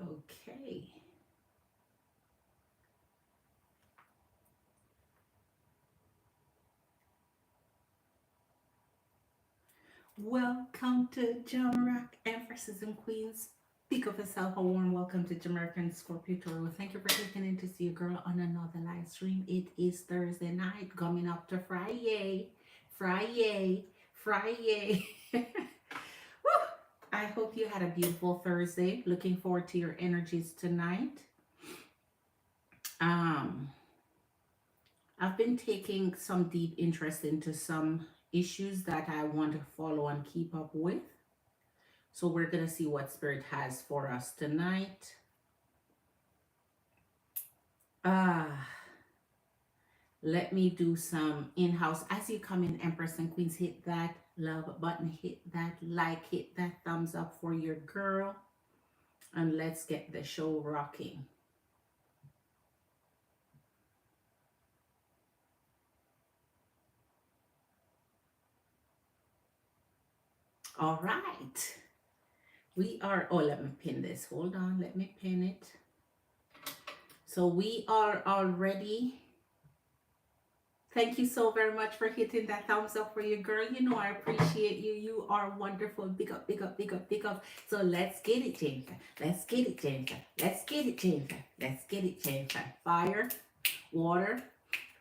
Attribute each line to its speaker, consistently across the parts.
Speaker 1: Okay. Welcome to Jamrock Empresses and Queens. Speak of yourself a warm welcome to Jamerican Scorpio Tarot. Thank you for clicking in to see your girl on another live stream. It is Thursday night, coming up to Friday. Friday. Friday. Woo! I hope you had a beautiful Thursday. Looking forward to your energies tonight. Um, I've been taking some deep interest into some issues that I want to follow and keep up with. So we're going to see what Spirit has for us tonight. Let me do some in-house. As you come in, Empress and Queens, hit that love button, hit that like, hit that thumbs up for your girl. And let's get the show rocking. All right. We are, oh, let me pin this. Hold on, let me pin it. So we are already. Thank you so very much for hitting that thumbs up for your girl. You know I appreciate you. You are wonderful. Big up, big up, big up, big up. So let's get it, Jennifer. Let's get it, Jennifer. Let's get it, Jennifer. Let's get it, Jennifer. Fire, water,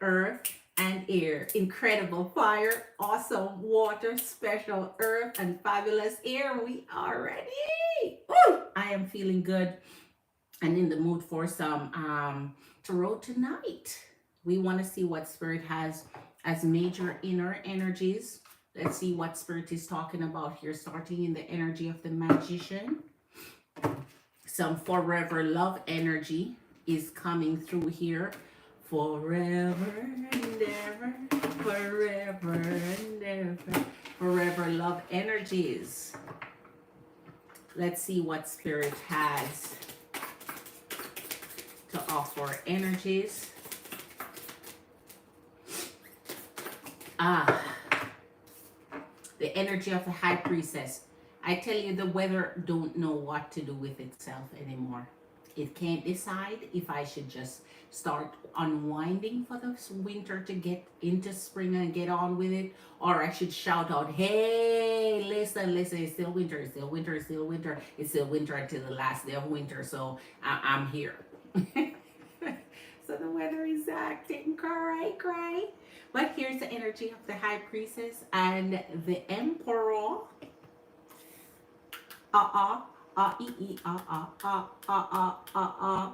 Speaker 1: earth, and air. Incredible fire, awesome water, special earth, and fabulous air. We are ready. Woo! I am feeling good and in the mood for some tarot tonight. We want to see what Spirit has as major inner energies. Let's see what Spirit is talking about here, starting in the energy of the Magician. Some forever love energy is coming through here. Forever and ever, forever and ever, forever love energies. Let's see what Spirit has to offer energies. The energy of the High Priestess. I tell you, the weather don't know what to do with itself anymore. It can't decide if I should just start unwinding for the winter to get into spring and get on with it, or I should shout out, hey, listen, it's still winter, it's still winter, it's still winter, it's still winter until the last day of winter, so I'm here. So the weather is acting cray. But here's the energy of the High Priestess and the Emperor.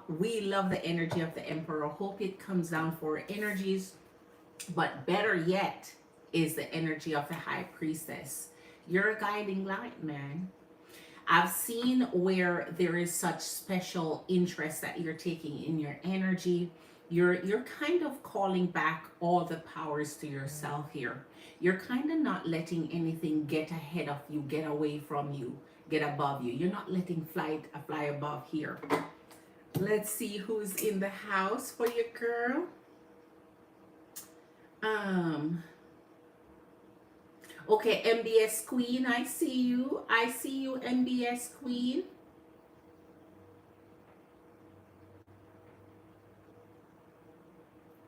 Speaker 1: We love the energy of the Emperor. Hope it comes down for energies. But better yet is the energy of the High Priestess. You're a guiding light, man. I've seen where there is such special interest that you're taking in your energy. You're kind of calling back all the powers to yourself here. You're kind of not letting anything get ahead of you, get away from you, get above you. You're not letting fly above here. Let's see who's in the house for your girl. Okay, MBS Queen, I see you. I see you, MBS Queen.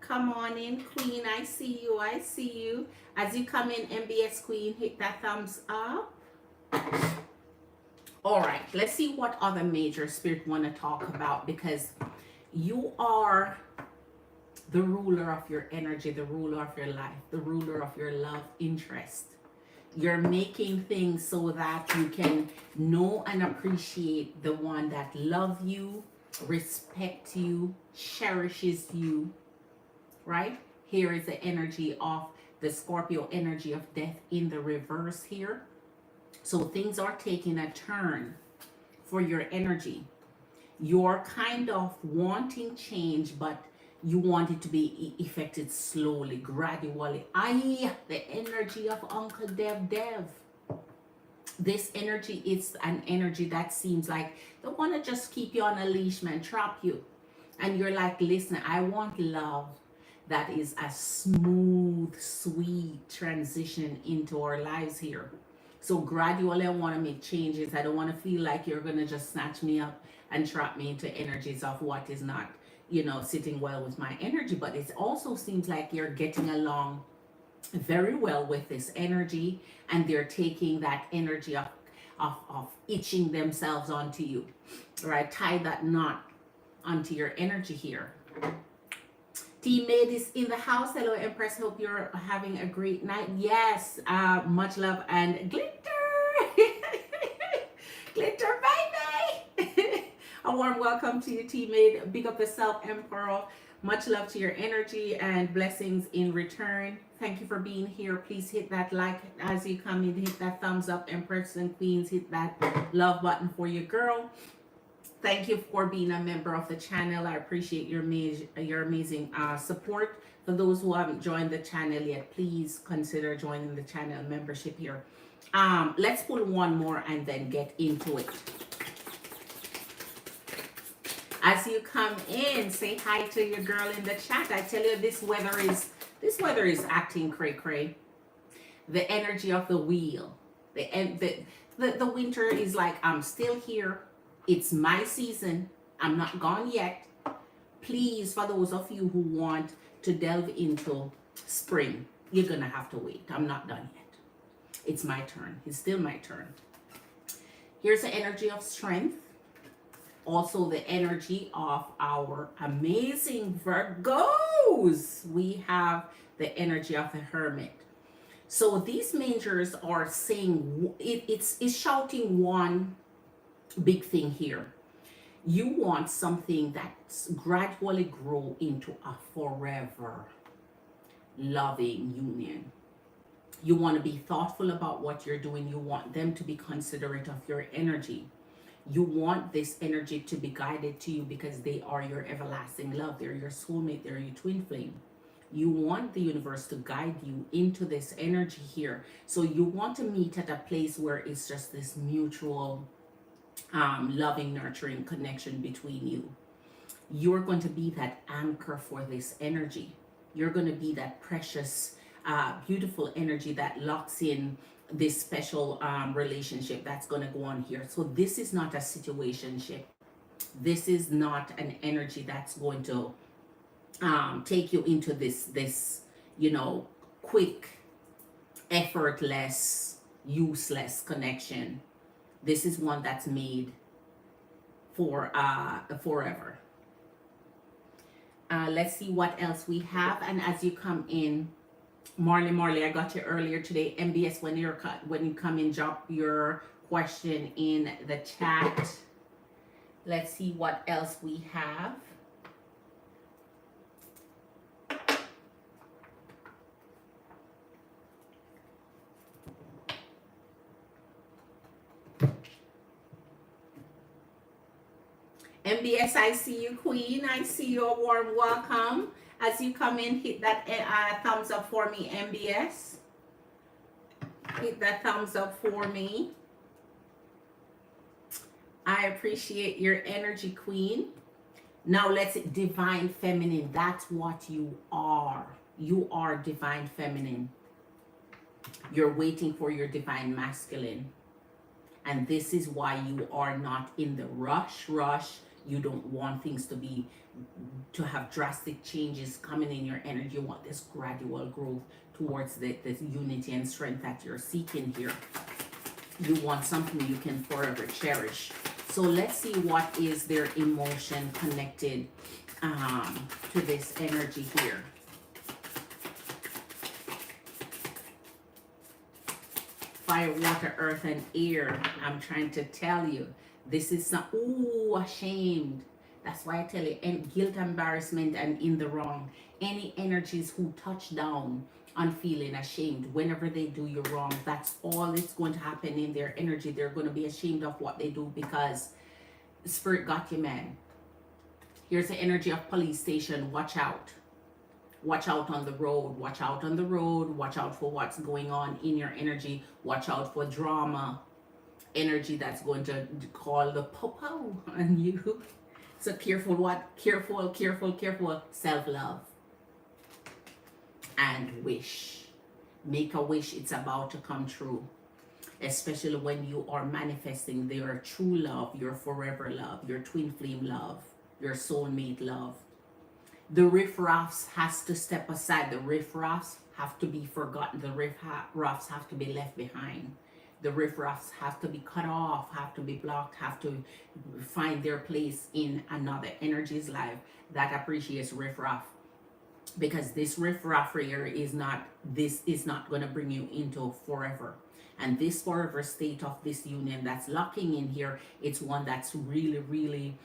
Speaker 1: Come on in, Queen. I see you. I see you. As you come in, MBS Queen, hit that thumbs up. All right, let's see what other major Spirit want to talk about, because you are the ruler of your energy, the ruler of your life, the ruler of your love interest. You're making things so that you can know and appreciate the one that loves you, respects you, cherishes you, right? Here is the energy of the Scorpio energy of death in the reverse here. So things are taking a turn for your energy. You're kind of wanting change, but you want it to be effected slowly, gradually. The energy of Uncle Dev. This energy is an energy that seems like they want to just keep you on a leash, man, trap you. And you're like, listen, I want love that is a smooth, sweet transition into our lives here. So gradually I want to make changes. I don't want to feel like you're going to just snatch me up and trap me into energies of what is not, sitting well with my energy. But it also seems like you're getting along very well with this energy, and they're taking that energy of itching themselves onto you. Right? Tie that knot onto your energy here. Teammate is in the house. Hello, Empress. Hope you're having a great night. Yes, much love and glitter. Glitter, baby. A warm welcome to you, teammate. Big up yourself, Emperor. Much love to your energy and blessings in return. Thank you for being here. Please hit that like as you come in. Hit that thumbs up, Empress and Queens. Hit that love button for your girl. Thank you for being a member of the channel. I appreciate your amazing support. For those who haven't joined the channel yet, please consider joining the channel membership here. Let's pull one more and then get into it. As you come in, say hi to your girl in the chat. I tell you, this weather is acting cray cray. The energy of the wheel, the winter is like, I'm still here. It's my season. I'm not gone yet. Please, for those of you who want to delve into spring, you're going to have to wait. I'm not done yet. It's my turn. It's still my turn. Here's the energy of strength. Also the energy of our amazing Virgos. We have the energy of the Hermit. So these majors are saying, it's shouting one big thing here. You want something that's gradually grow into a forever loving union. You want to be thoughtful about what you're doing. You want them to be considerate of your energy. You want this energy to be guided to you because they are your everlasting love. They're your soulmate. They're your twin flame. You want the universe to guide you into this energy here. So you want to meet at a place where it's just this mutual loving, nurturing connection between you. You're going to be that anchor for this energy. You're going to be that precious, beautiful energy that locks in this special relationship that's going to go on here. So this is not a situationship. This is not an energy that's going to take you into this quick, effortless, useless connection. This is one that's made for forever. Let's see what else we have. And as you come in, Marley, I got you earlier today. MBS, when you come in, drop your question in the chat. Let's see what else we have. MBS, I see you, Queen. I see you. A warm welcome. As you come in, hit that thumbs up for me, MBS. Hit that thumbs up for me. I appreciate your energy, Queen. Now let's divine feminine. That's what you are. You are divine feminine. You're waiting for your divine masculine. And this is why you are not in the rush. You don't want things to have drastic changes coming in your energy. You want this gradual growth towards this unity and strength that you're seeking here. You want something you can forever cherish. So let's see what is their emotion connected to this energy here. Fire, water, earth, and air. I'm trying to tell you. This is not, ashamed. That's why I tell you, and guilt, embarrassment, and in the wrong. Any energies who touch down on feeling ashamed, whenever they do you wrong, that's all that's going to happen in their energy. They're going to be ashamed of what they do because spirit got you, man. Here's the energy of police station. Watch out. Watch out on the road. Watch out on the road. Watch out for what's going on in your energy. Watch out for drama. Energy that's going to call the popo on you. So careful, careful. Self-love. And wish. Make a wish. It's about to come true. especially when you are manifesting your true love, your forever love, your twin flame love, your soulmate love. The riffraffs has to step aside. The riffraffs have to be forgotten. The riffraffs have to be left behind. The riffraffs have to be cut off, have to be blocked, have to find their place in another energy's life that appreciates riffraff. Because this riffraff here is not, this is not going to bring you into forever. And this forever state of this union that's locking in here, it's one that's really, really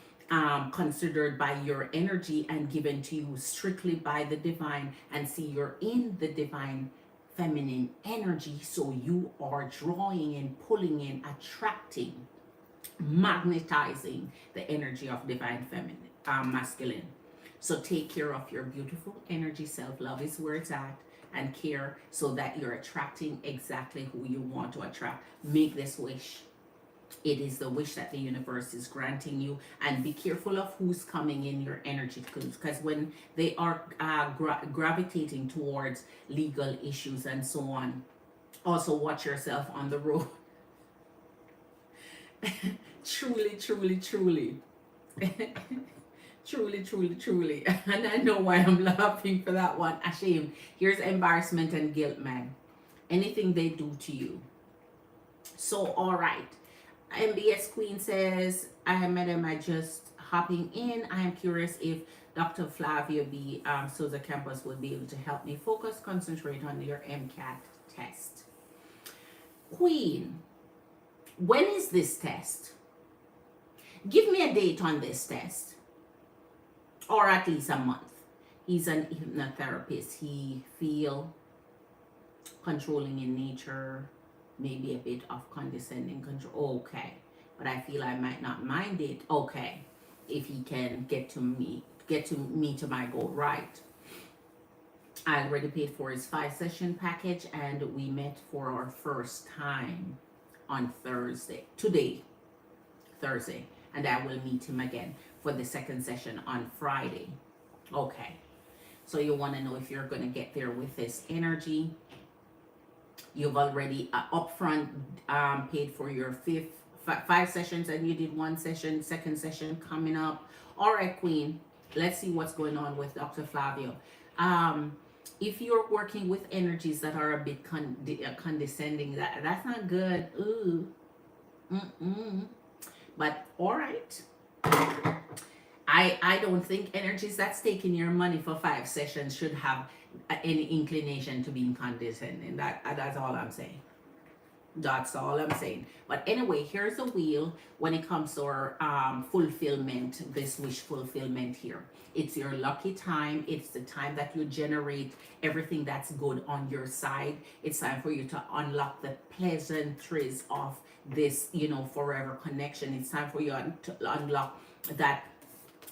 Speaker 1: considered by your energy and given to you strictly by the divine. And see, you're in the divine feminine energy, so you are drawing in, pulling in, attracting, magnetizing the energy of divine feminine, masculine. So take care of your beautiful energy. Self-love is where it's at, and care, so that you're attracting exactly who you want to attract. Make this wish. It is the wish that the universe is granting you. And be careful of who's coming in your energy, because when they are gravitating towards legal issues and so on, also watch yourself on the road. Truly, truly, truly. Truly, truly, truly. And I know why I'm laughing for that one. Ashamed. Here's embarrassment and guilt, man. Anything they do to you. So, all right. MBS Queen says, I met him, I just hopping in. I am curious if Dr. Flavia B. Souza Campos will be able to help me focus, concentrate on your MCAT test. Queen, when is this test? Give me a date on this test. Or at least a month. He's an hypnotherapist. He feel controlling in nature, maybe a bit of condescending control. Okay. But I feel I might not mind it. Okay. If he can get to me to my goal. Right. I already paid for his 5-session package, and we met for our first time on Thursday. Thursday. And I will meet him again for the second session on Friday. Okay. So you want to know if you're going to get there with this energy. You've already upfront paid for your 5 sessions, and you did 1 session, second session coming up. All right, Queen. Let's see what's going on with Dr. Flavio. If you're working with energies that are a bit condescending, that's not good. Ooh. But all right. I don't think energies that's taking your money for 5 sessions should have any inclination to being condescending. That's all I'm saying. That's all I'm saying. But anyway, here's a wheel when it comes to our fulfillment, this wish fulfillment here. It's your lucky time. It's the time that you generate everything that's good on your side. It's time for you to unlock the pleasantries of this, forever connection. It's time for you to unlock that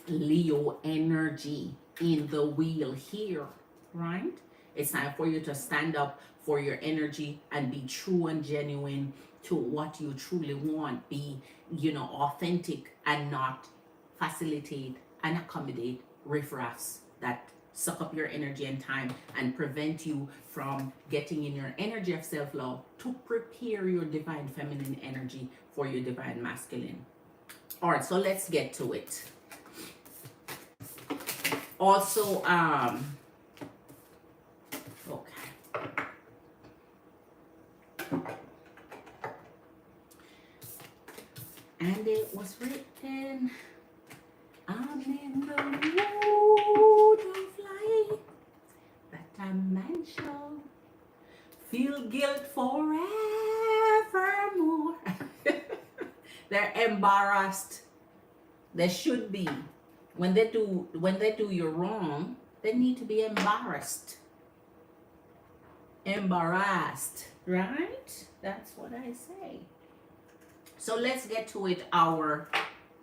Speaker 1: Leo energy in the wheel here, right? It's time for you to stand up for your energy and be true and genuine to what you truly want. Be, authentic, and not facilitate and accommodate riffraffs that suck up your energy and time and prevent you from getting in your energy of self-love to prepare your divine feminine energy for your divine masculine. All right, so let's get to it. Also, okay. And it was written, I'm in the mood of life, that a man shall feel guilt forevermore. They're embarrassed. They should be. When they do you wrong, they need to be embarrassed. Embarrassed, right? That's what I say. So let's get to it, our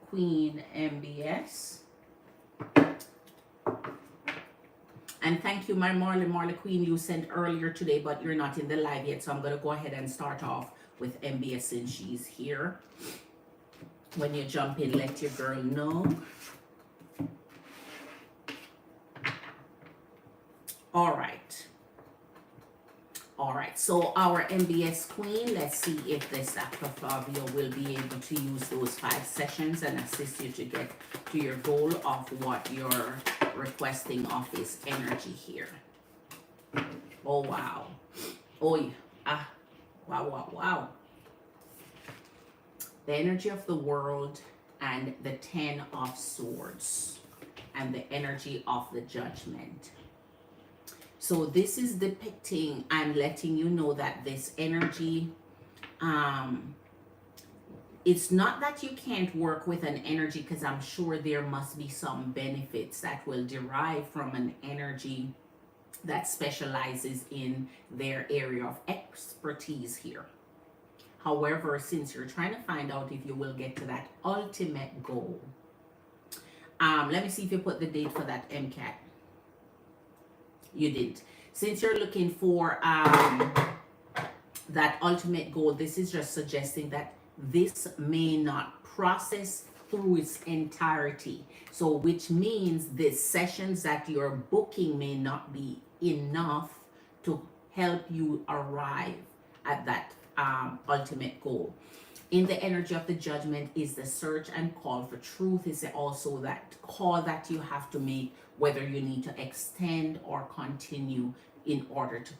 Speaker 1: Queen MBS. And thank you, my Marley Queen, you sent earlier today, but you're not in the live yet, so I'm going to go ahead and start off with MBS since she's here. When you jump in, let your girl know. All All right, so our MBS Queen, let's see if this Dr. Flavio will be able to use those 5 sessions and assist you to get to your goal of what you're requesting of this energy here. Oh, wow. Oh, yeah. Ah, wow, wow, wow. The energy of the world and the 10 of Swords and the energy of the Judgment. So this is depicting and letting you know that this energy, it's not that you can't work with an energy, because I'm sure there must be some benefits that will derive from an energy that specializes in their area of expertise here. However, since you're trying to find out if you will get to that ultimate goal, let me see if you put the date for that MCAT. You didn't. Since you're looking for that ultimate goal, this is just suggesting that this may not process through its entirety. So which means the sessions that you're booking may not be enough to help you arrive at that ultimate goal. In the energy of the Judgment is the search and call for truth. Is also that call that you have to make, whether you need to extend or continue in order to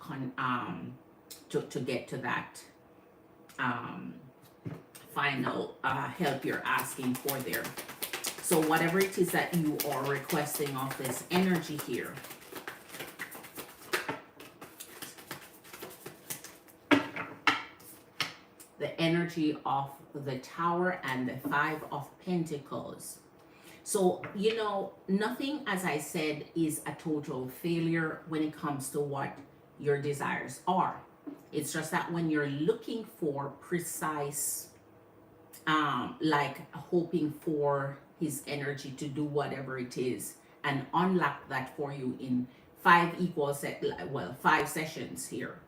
Speaker 1: get to that final help you're asking for there. So whatever it is that you are requesting of this energy here, the energy of the Tower and the 5 of Pentacles. So, you know, nothing, as I said, is a total failure when it comes to what your desires are. It's just that when you're looking for precise, like hoping for his energy to do whatever it is and unlock that for you in 5 sessions here,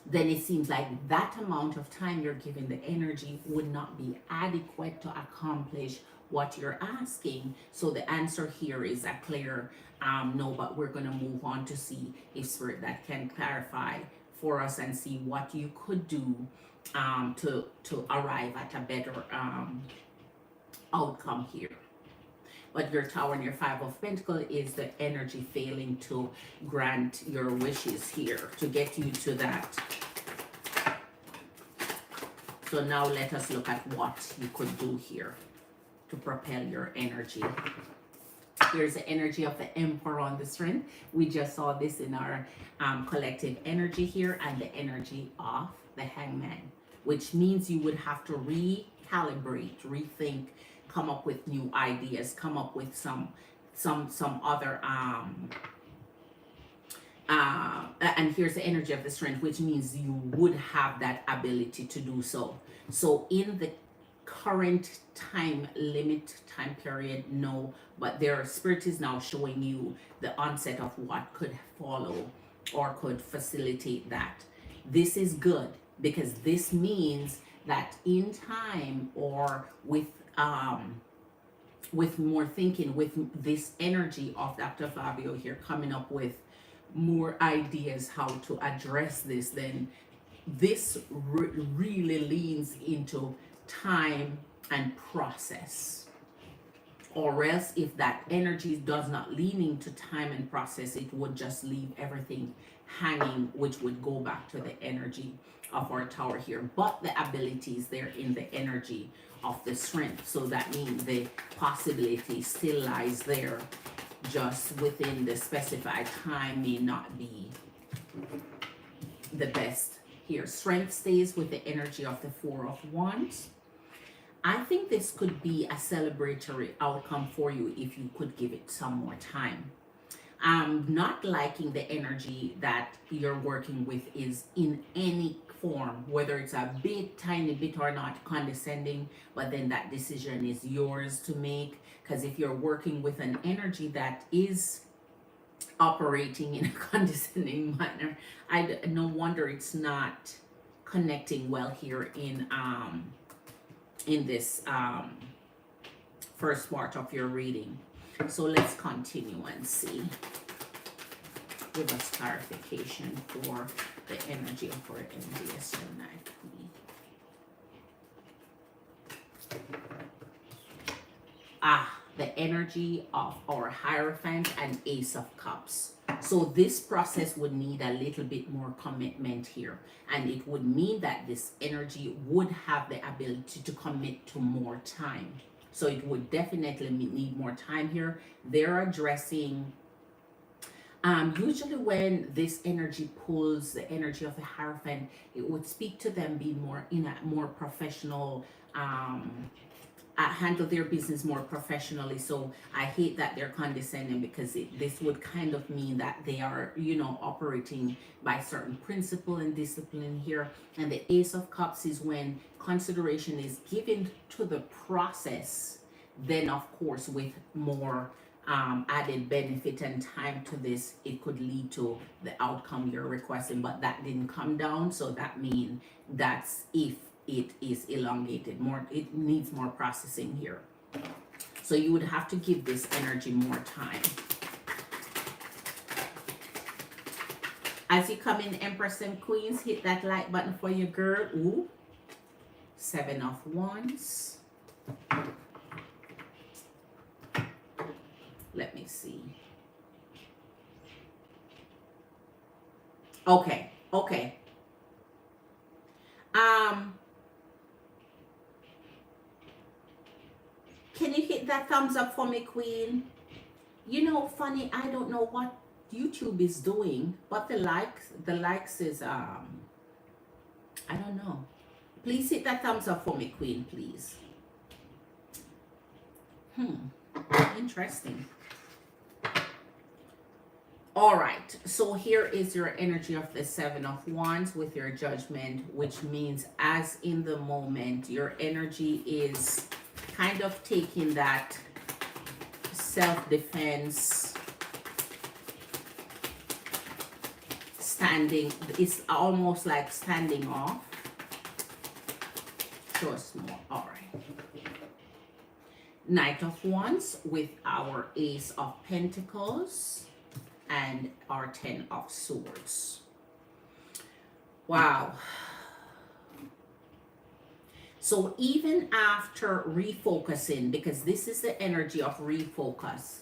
Speaker 1: then it seems like that amount of time you're giving the energy would not be adequate to accomplish what you're asking. So the answer here is a clear no, but we're going to move on to see if Spirit that can clarify for us and see what you could do to arrive at a better outcome here. But your Tower and your 5 of Pentacles is the energy failing to grant your wishes here, to get you to that. So now let us look at what you could do here to propel your energy. Here's the energy of the Emperor on the Strength. We just saw this in our collective energy here, and the energy of the Hangman, which means you would have to recalibrate, rethink, come up with new ideas, come up with some other and here's the energy of the Strength, which means you would have that ability to do so. So in the current time period, no, but their Spirit is now showing you the onset of what could follow or could facilitate that. This is good, because this means that in time, or with more thinking, with this energy of Dr. Fabio here coming up with more ideas how to address this, then this really leans into time and process. Or else, if that energy does not lean into time and process, it would just leave everything hanging, which would go back to the energy of our Tower here. But the ability is there in the energy of the Strength, so that means the possibility still lies there, just within the specified time may not be the best here. Strength stays with the energy of the 4 of Wands. I think this could be a celebratory outcome for you if you could give it some more time. I'm not liking the energy that you're working with is in any form, whether it's a bit, tiny bit or not, condescending, but then that decision is yours to make. Because if you're working with an energy that is operating in a condescending manner, no wonder it's not connecting well here in this first part of your reading. So let's continue and see. Give us clarification for the energy of our envious Gemini queen. The energy of our Hierophant and Ace of Cups. So this process would need a little bit more commitment here, and it would mean that this energy would have the ability to commit to more time. So it would definitely need more time here. They're addressing, usually when this energy pulls the energy of the Hierophant, it would speak to them being more in a more professional, handle their business more professionally. So I hate that they're condescending, because this would kind of mean that they are, operating by certain principle and discipline here. And the Ace of Cups is when consideration is given to the process, then of course with more added benefit and time to this, it could lead to the outcome you're requesting. But that didn't come down, so that means that's if it is elongated more, it needs more processing here. So you would have to give this energy more time. As you come in, Empress and Queens, hit that like button for your girl. Ooh, 7 of Wands. Let me see. Okay. Can you hit that thumbs up for me, Queen? Funny, I don't know what YouTube is doing, but the likes is, I don't know. Please hit that thumbs up for me, Queen, please. Interesting. All right, so here is your energy of the 7 of Wands with your Judgment, which means as in the moment, your energy is kind of taking that self-defense, standing. It's almost like standing off. Show us more. All right. Knight of Wands with our Ace of Pentacles and our 10 of Swords. Wow. So even after refocusing, because this is the energy of refocus,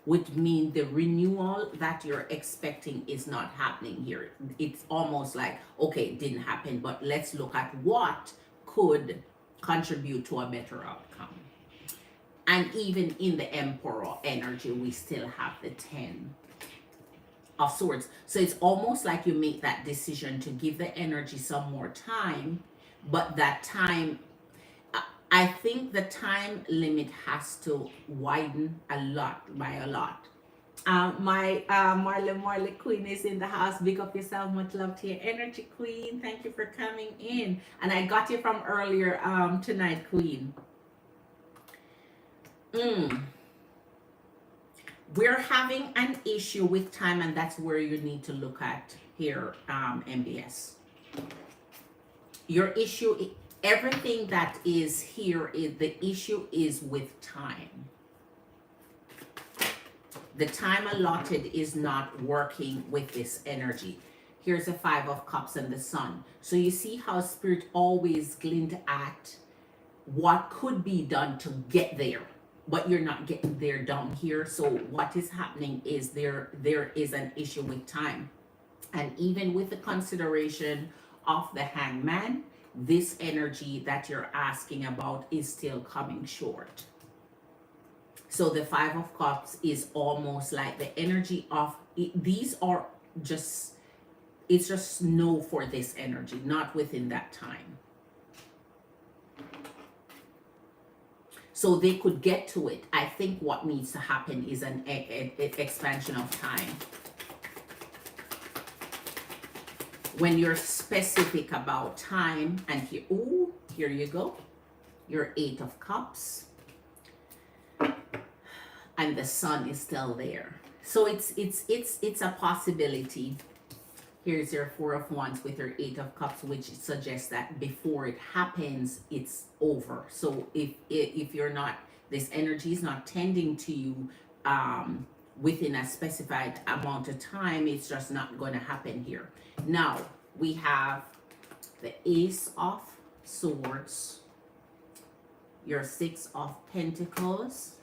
Speaker 1: would mean the renewal that you're expecting is not happening here. It's almost like, okay, it didn't happen, but let's look at what could contribute to a better outcome. And even in the Emperor energy, we still have the 10 of Swords. So it's almost like you make that decision to give the energy some more time, but that time, I think the time limit has to widen a lot, by a lot. My Marley Queen is in the house. Big up yourself. Much love to your energy, Queen. Thank you for coming in. And I got you from earlier tonight, Queen. We're having an issue with time, and that's where you need to look at here, MBS. Your issue, everything that is here, the issue is with time. The time allotted is not working with this energy. Here's the 5 of Cups and the Sun. So you see how Spirit always glint at what could be done to get there, but you're not getting there down here. So what is happening is there is an issue with time. And even with the consideration of the Hangman, this energy that you're asking about is still coming short. So the 5 of Cups is almost like the energy of, these are just, it's just no for this energy, not within that time. So they could get to it. I think what needs to happen is an expansion of time. When you're specific about time, and here, ooh, here you go, your 8 of Cups, and the Sun is still there. So it's a possibility. Here's your 4 of Wands with your 8 of Cups, which suggests that before it happens, it's over. So if you're not, this energy is not tending to you within a specified amount of time, it's just not going to happen here. Now, we have the Ace of Swords, your Six of Pentacles,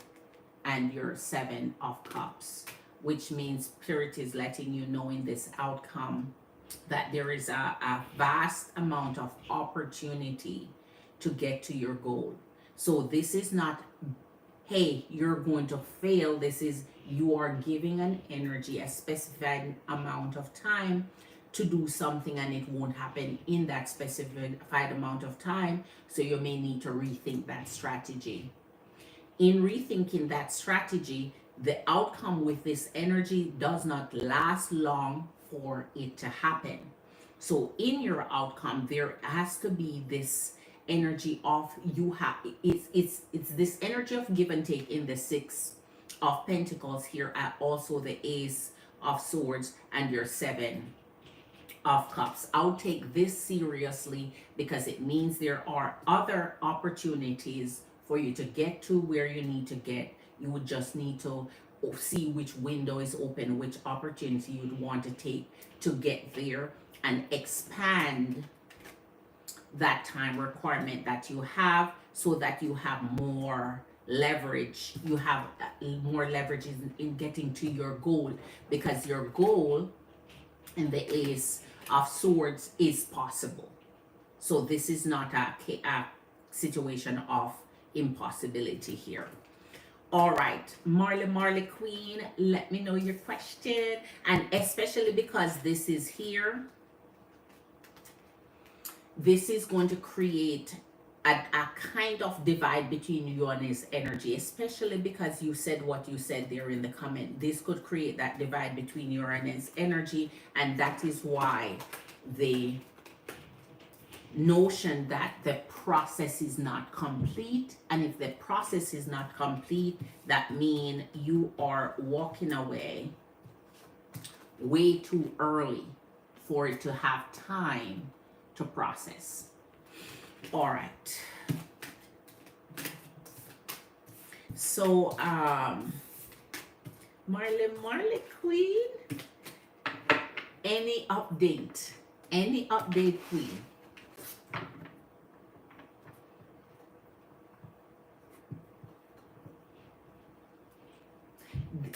Speaker 1: and your Seven of Cups, which means Spirit is letting you know in this outcome that there is a vast amount of opportunity to get to your goal. So this is not, hey, you're going to fail. This is, you are giving an energy, a specified amount of time to do something, and it won't happen in that specified amount of time. So you may need to rethink that strategy. In rethinking that strategy, the outcome with this energy does not last long for it to happen. So in your outcome, there has to be this energy of, you have, it's this energy of give and take in the Six of Pentacles here, at also the Ace of Swords and your Seven of Cups. I'll take this seriously because it means there are other opportunities for you to get to where you need to get. You would just need to see which window is open, which opportunity you'd want to take to get there, and expand that time requirement that you have so that you have more leverage. You have more leverage in getting to your goal, because your goal in the Ace of Swords is possible. So this is not a situation of impossibility here. All right, Marley Queen, let me know your question. And especially because this is here, this is going to create a kind of divide between you and his energy, especially because you said what you said there in the comment. This could create that divide between you and his energy, and that is why the notion that the process is not complete. And if the process is not complete, that means you are walking away way too early for it to have time to process. All right. So, Marley Queen, any update? Any update, Queen?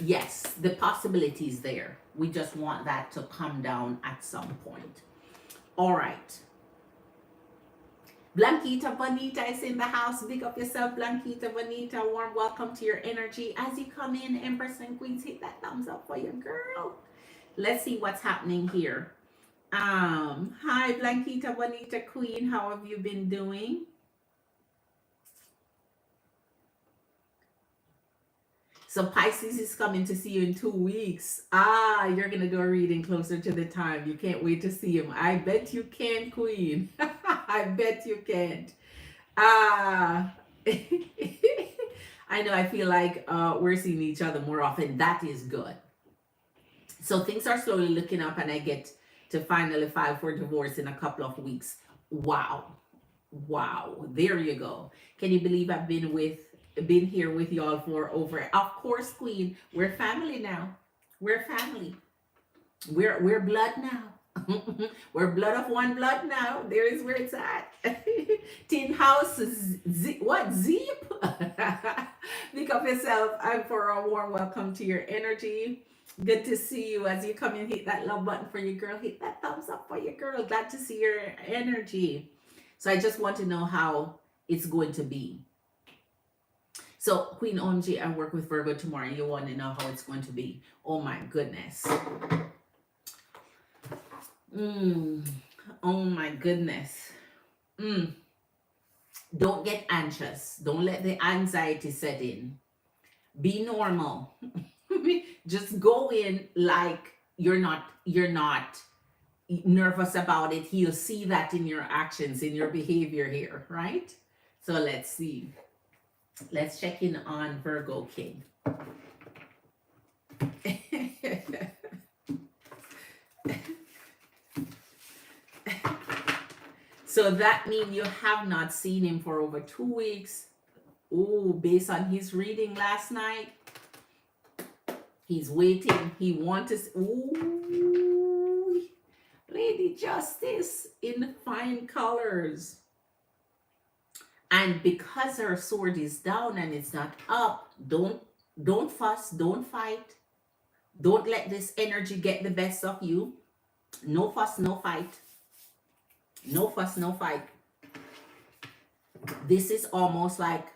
Speaker 1: Yes, the possibility is there. We just want that to come down at some point. All right. Blanquita Bonita is in the house. Big up yourself, Blanquita Bonita. Warm welcome to your energy. As you come in, Empress and Queens, hit that thumbs up for your girl. Let's see what's happening here. Hi, Blanquita Bonita Queen. How have you been doing? So Pisces is coming to see you in 2 weeks. You're going to do a reading closer to the time. You can't wait to see him. I bet you can, Queen. I bet you can't. I know, I feel like we're seeing each other more often. That is good. So things are slowly looking up, and I get to finally file for divorce in a couple of weeks. Wow. Wow. There you go. Can you believe I've been here with y'all for over, of course, Queen, we're family now. We're family. We're blood now. We're blood of one blood now. There is where it's at. Tin House, what? Zip? Pick up yourself, and for a warm welcome to your energy. Good to see you. As you come in, hit that love button for your girl. Hit that thumbs up for your girl. Glad to see your energy. So I just want to know how it's going to be. So Queen OMG, I work with Virgo tomorrow. You want to know how it's going to be. Oh my goodness. Oh my goodness. Don't get anxious. Don't let the anxiety set in. Be normal. Just go in like you're not nervous about it. He'll see that in your actions, in your behavior here, right? So let's see. Let's check in on Virgo King. So that means you have not seen him for over 2 weeks. Ooh, based on his reading last night, he's waiting. He wants to. Ooh, Lady Justice in fine colors. And because her sword is down and it's not up, don't fuss, don't fight. Don't let this energy get the best of you. No fuss, no fight. No fuss, no fight. This is almost like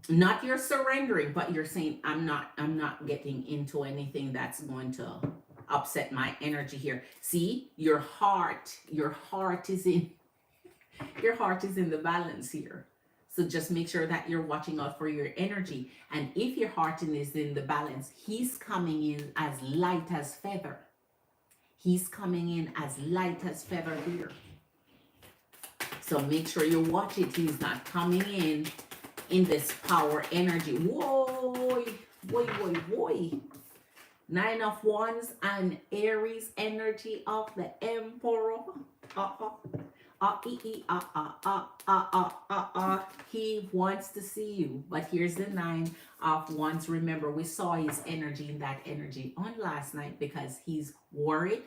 Speaker 1: not you're surrendering, but you're saying, I'm not getting into anything that's going to upset my energy here. See, your heart is in the balance here. So just make sure that you're watching out for your energy. And if your heart is in the balance, he's coming in as light as feather. He's coming in as light as feather here. So make sure you watch it. He's not coming in this power energy. Whoa, boy, boy, boy. 9 of Wands and Aries energy of the Emperor. He wants to see you. But here's the 9 of Wands. Remember, we saw his energy in that energy on last night because he's worried.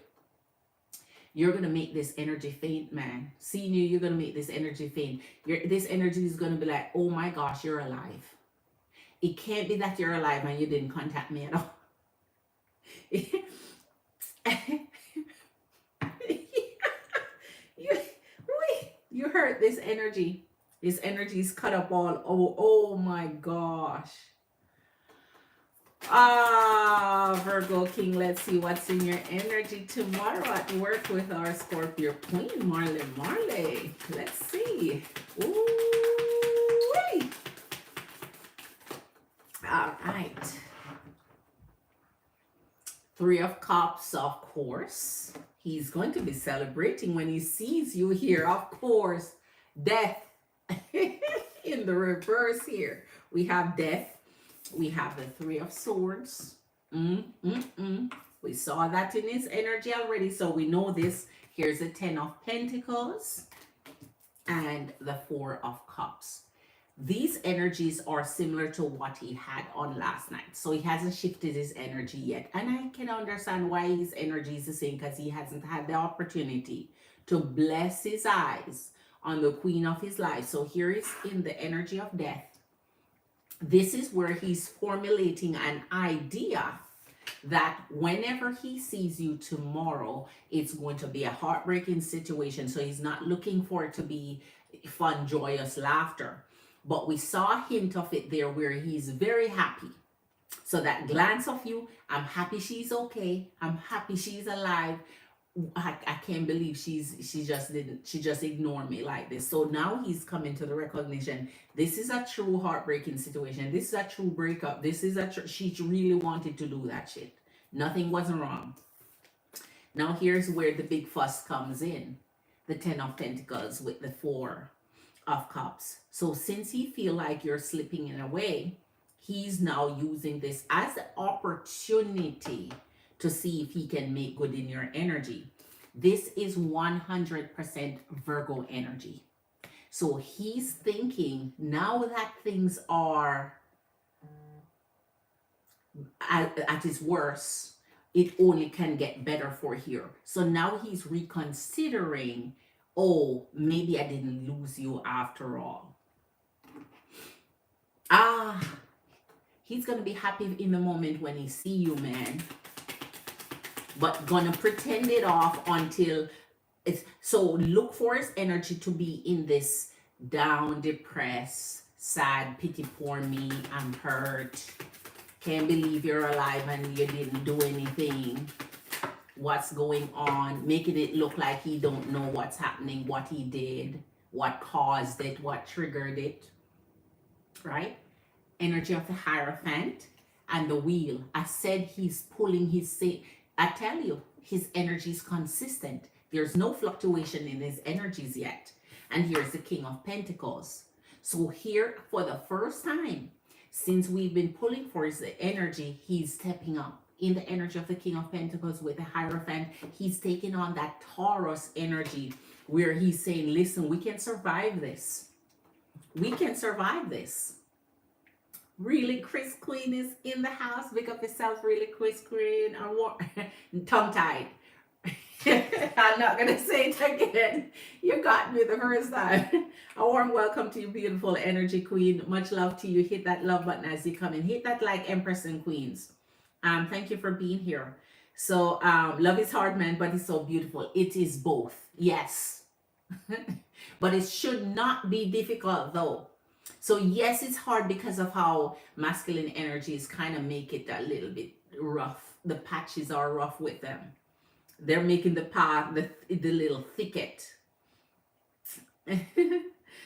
Speaker 1: You're going to make this energy faint, man. Seeing you, you're going to make this energy faint. This energy is going to be like, oh my gosh, you're alive. It can't be that you're alive and you didn't contact me at all. You heard this energy. This energy is cut up all. Oh my gosh. Virgo King, let's see what's in your energy tomorrow at work with our Scorpio Queen, Marley. Let's see. Ooh-wee. All right. 3 of Cups, of course. He's going to be celebrating when he sees you here. Of course, death. In the reverse here, we have death. We have the 3 of Swords. We saw that in his energy already, so we know this. Here's the 10 of Pentacles and the 4 of Cups. These energies are similar to what he had on last night. So he hasn't shifted his energy yet. And I can understand why his energy is the same, because he hasn't had the opportunity to bless his eyes on the queen of his life. So here is in the energy of death. This is where he's formulating an idea that whenever he sees you tomorrow, it's going to be a heartbreaking situation. So he's not looking for it to be fun, joyous laughter. But we saw a hint of it there where he's very happy. So that glance of you, I'm happy she's okay. I'm happy she's alive. I can't believe she just ignored me like this. So now he's coming to the recognition. This is a true heartbreaking situation. This is a true breakup. This is she really wanted to do that shit. Nothing wasn't wrong. Now here's where the big fuss comes in. The 10 of Pentacles with the 4 of Cups. So since he feel like you're slipping in a way, he's now using this as the opportunity to see if he can make good in your energy. This is 100% Virgo energy. So he's thinking now that things are at its worst, it only can get better for here. So now he's reconsidering, oh, maybe I didn't lose you after all. He's going to be happy in the moment when he see you, man. But gonna pretend it off until it's so. Look for his energy to be in this down, depressed, sad, pity, poor me, I'm hurt, can't believe you're alive and you didn't do anything, what's going on, making it look like he don't know what's happening, what he did, what caused it, what triggered it, right? Energy of the Hierophant and the Wheel. I said he's pulling his, I tell you, his energy is consistent. There's no fluctuation in his energies yet. And here's the King of Pentacles. So here, for the first time, since we've been pulling for his energy, he's stepping up. In the energy of the King of Pentacles with the Hierophant, he's taking on that Taurus energy where he's saying, listen, we can survive this. We can survive this. Really, Chris Queen is in the house. Pick up yourself, really, Chris Queen. Tongue-tied. I'm not gonna say it again. You got me the first time. A warm welcome to you, beautiful energy queen. Much love to you. Hit that love button as you come in. Hit that like, Empress and Queens. Thank you for being here. So love is hard, man, but it's so beautiful. It is both. Yes. But it should not be difficult though. So yes, it's hard because of how masculine energies kind of make it a little bit rough. The patches are rough with them. They're making the path, the little thicket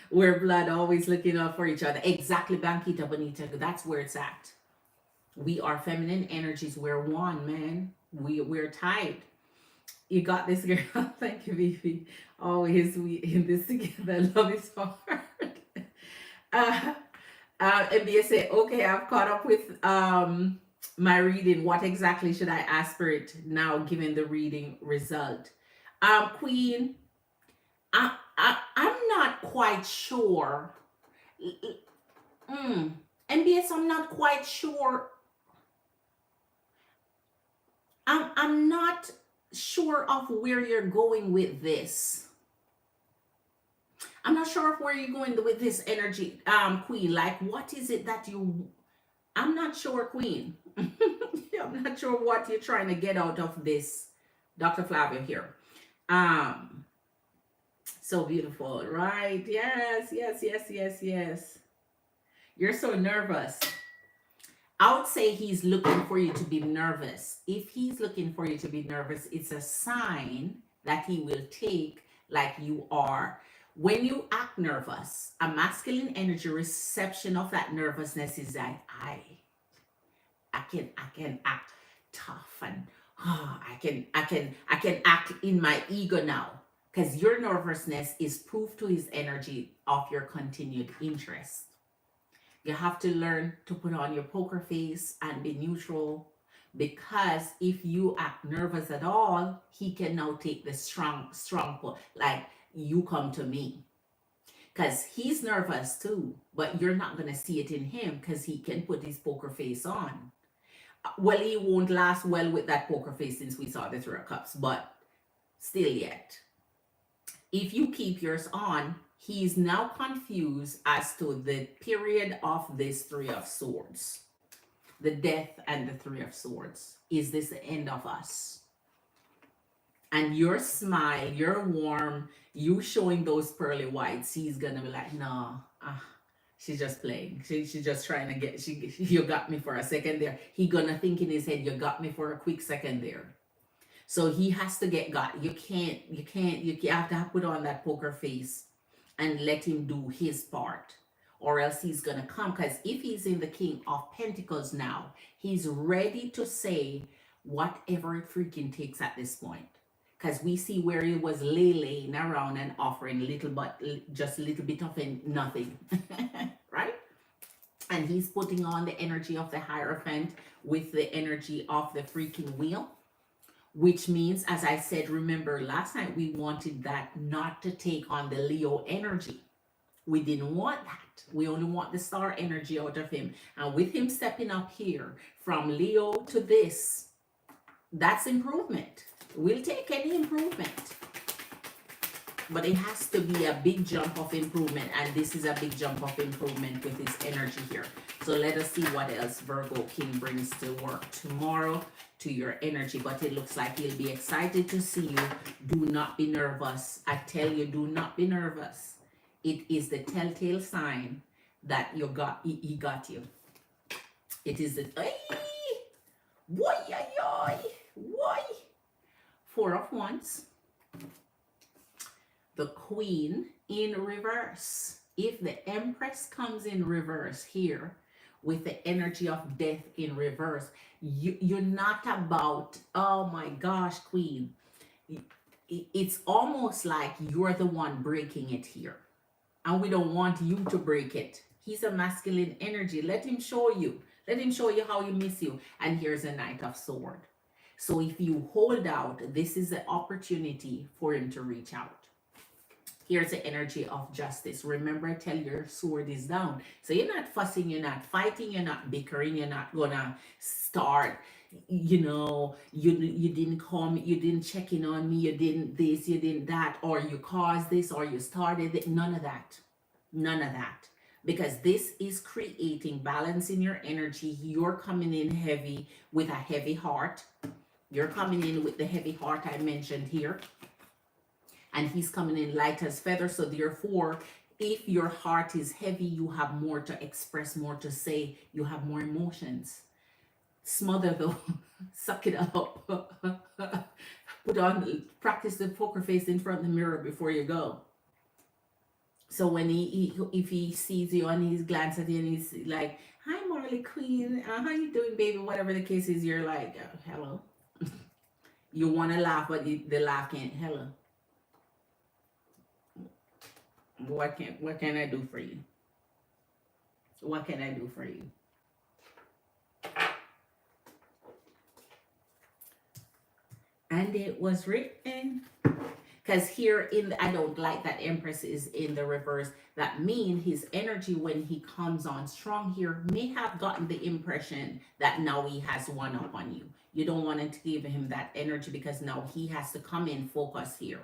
Speaker 1: where blood always looking out for each other. Exactly, Blanquita Bonita. That's where it's at. We are feminine energies. We're one, man. We're tied. You got this, girl. Thank you, Vivi. Always we in this together. Love is hard. uh, MBA say, okay, I've caught up with my reading. What exactly should I ask Spirit now, given the reading result? Queen, I'm not quite sure. MBS, I'm not quite sure. I'm not sure of where you're going with this. I'm not sure of where you're going with this energy, Queen. Like, what is it that you... I'm not sure, Queen. I'm not sure what you're trying to get out of this, Dr. Flavia here. So beautiful, right? Yes, yes, yes, yes, yes. You're so nervous. I would say he's looking for you to be nervous. If he's looking for you to be nervous, it's a sign that he will take like you are. When you act nervous, a masculine energy reception of that nervousness is like, I can act tough and I can act in my ego now. Because your nervousness is proof to his energy of your continued interest. You have to learn to put on your poker face and be neutral, because if you act nervous at all, he can now take the strong pull. Like, you come to me. Because he's nervous too, but you're not going to see it in him because he can put his poker face on. Well, he won't last well with that poker face since we saw the Three of Cups, but still yet. If you keep yours on, he's now confused as to the period of this Three of Swords. The Death and the Three of Swords. Is this the end of us? And your smile, your warm, you showing those pearly whites, he's gonna be like, no, she's just playing. She's just trying to get, you got me for a second there. He gonna think in his head, you got me for a quick second there. So he has to get got. You have to put on that poker face and let him do his part, or else he's gonna come. Because if he's in the King of Pentacles now, he's ready to say whatever it freaking takes at this point. Because we see where he was laying around and offering just a little bit of nothing, right? And he's putting on the energy of the Hierophant with the energy of the freaking wheel. Which means, as I said, remember last night we wanted that not to take on the Leo energy. We didn't want that. We only want the star energy out of him. And with him stepping up here from Leo to this, that's improvement. We'll take any improvement. But it has to be a big jump of improvement. And this is a big jump of improvement with his energy here. So let us see what else Virgo King brings to work tomorrow to your energy. But it looks like he'll be excited to see you. Do not be nervous. I tell you, do not be nervous. It is the telltale sign that he got you. It is the why? Four of Wands. The Queen in reverse. If the Empress comes in reverse here, with the energy of death in reverse, you're not about, oh my gosh, Queen. It's almost like you're the one breaking it here. And we don't want you to break it. He's a masculine energy. Let him show you. Let him show you how he miss you. And here's a Knight of Sword. So if you hold out, this is the opportunity for him to reach out. Here's the energy of justice. Remember, tell your sword is down. So you're not fussing, you're not fighting, you're not bickering, you're not gonna start you know, you didn't call me, you didn't check in on me, you didn't this, you didn't that, or you caused this, or you started it. None of that. None of that. Because this is creating balance in your energy. You're coming in heavy with a heavy heart. You're coming in with the heavy heart I mentioned here. And he's coming in light as feather. So therefore, if your heart is heavy, you have more to express, more to say, you have more emotions. Smother the suck it up. Put on, practice the poker face in front of the mirror before you go. So when if he sees you and he's glancing at you and he's like, "Hi, Marley Queen, how you doing, baby?" Whatever the case is, you're like, "Hello." You want to laugh, but the laugh can't. Hello. What can I do for you? What can I do for you? And it was written. Because here in I don't like that Empress is in the reverse. That means his energy when he comes on strong here may have gotten the impression that now he has one up on you. You don't want to give him that energy because now he has to come in focus here,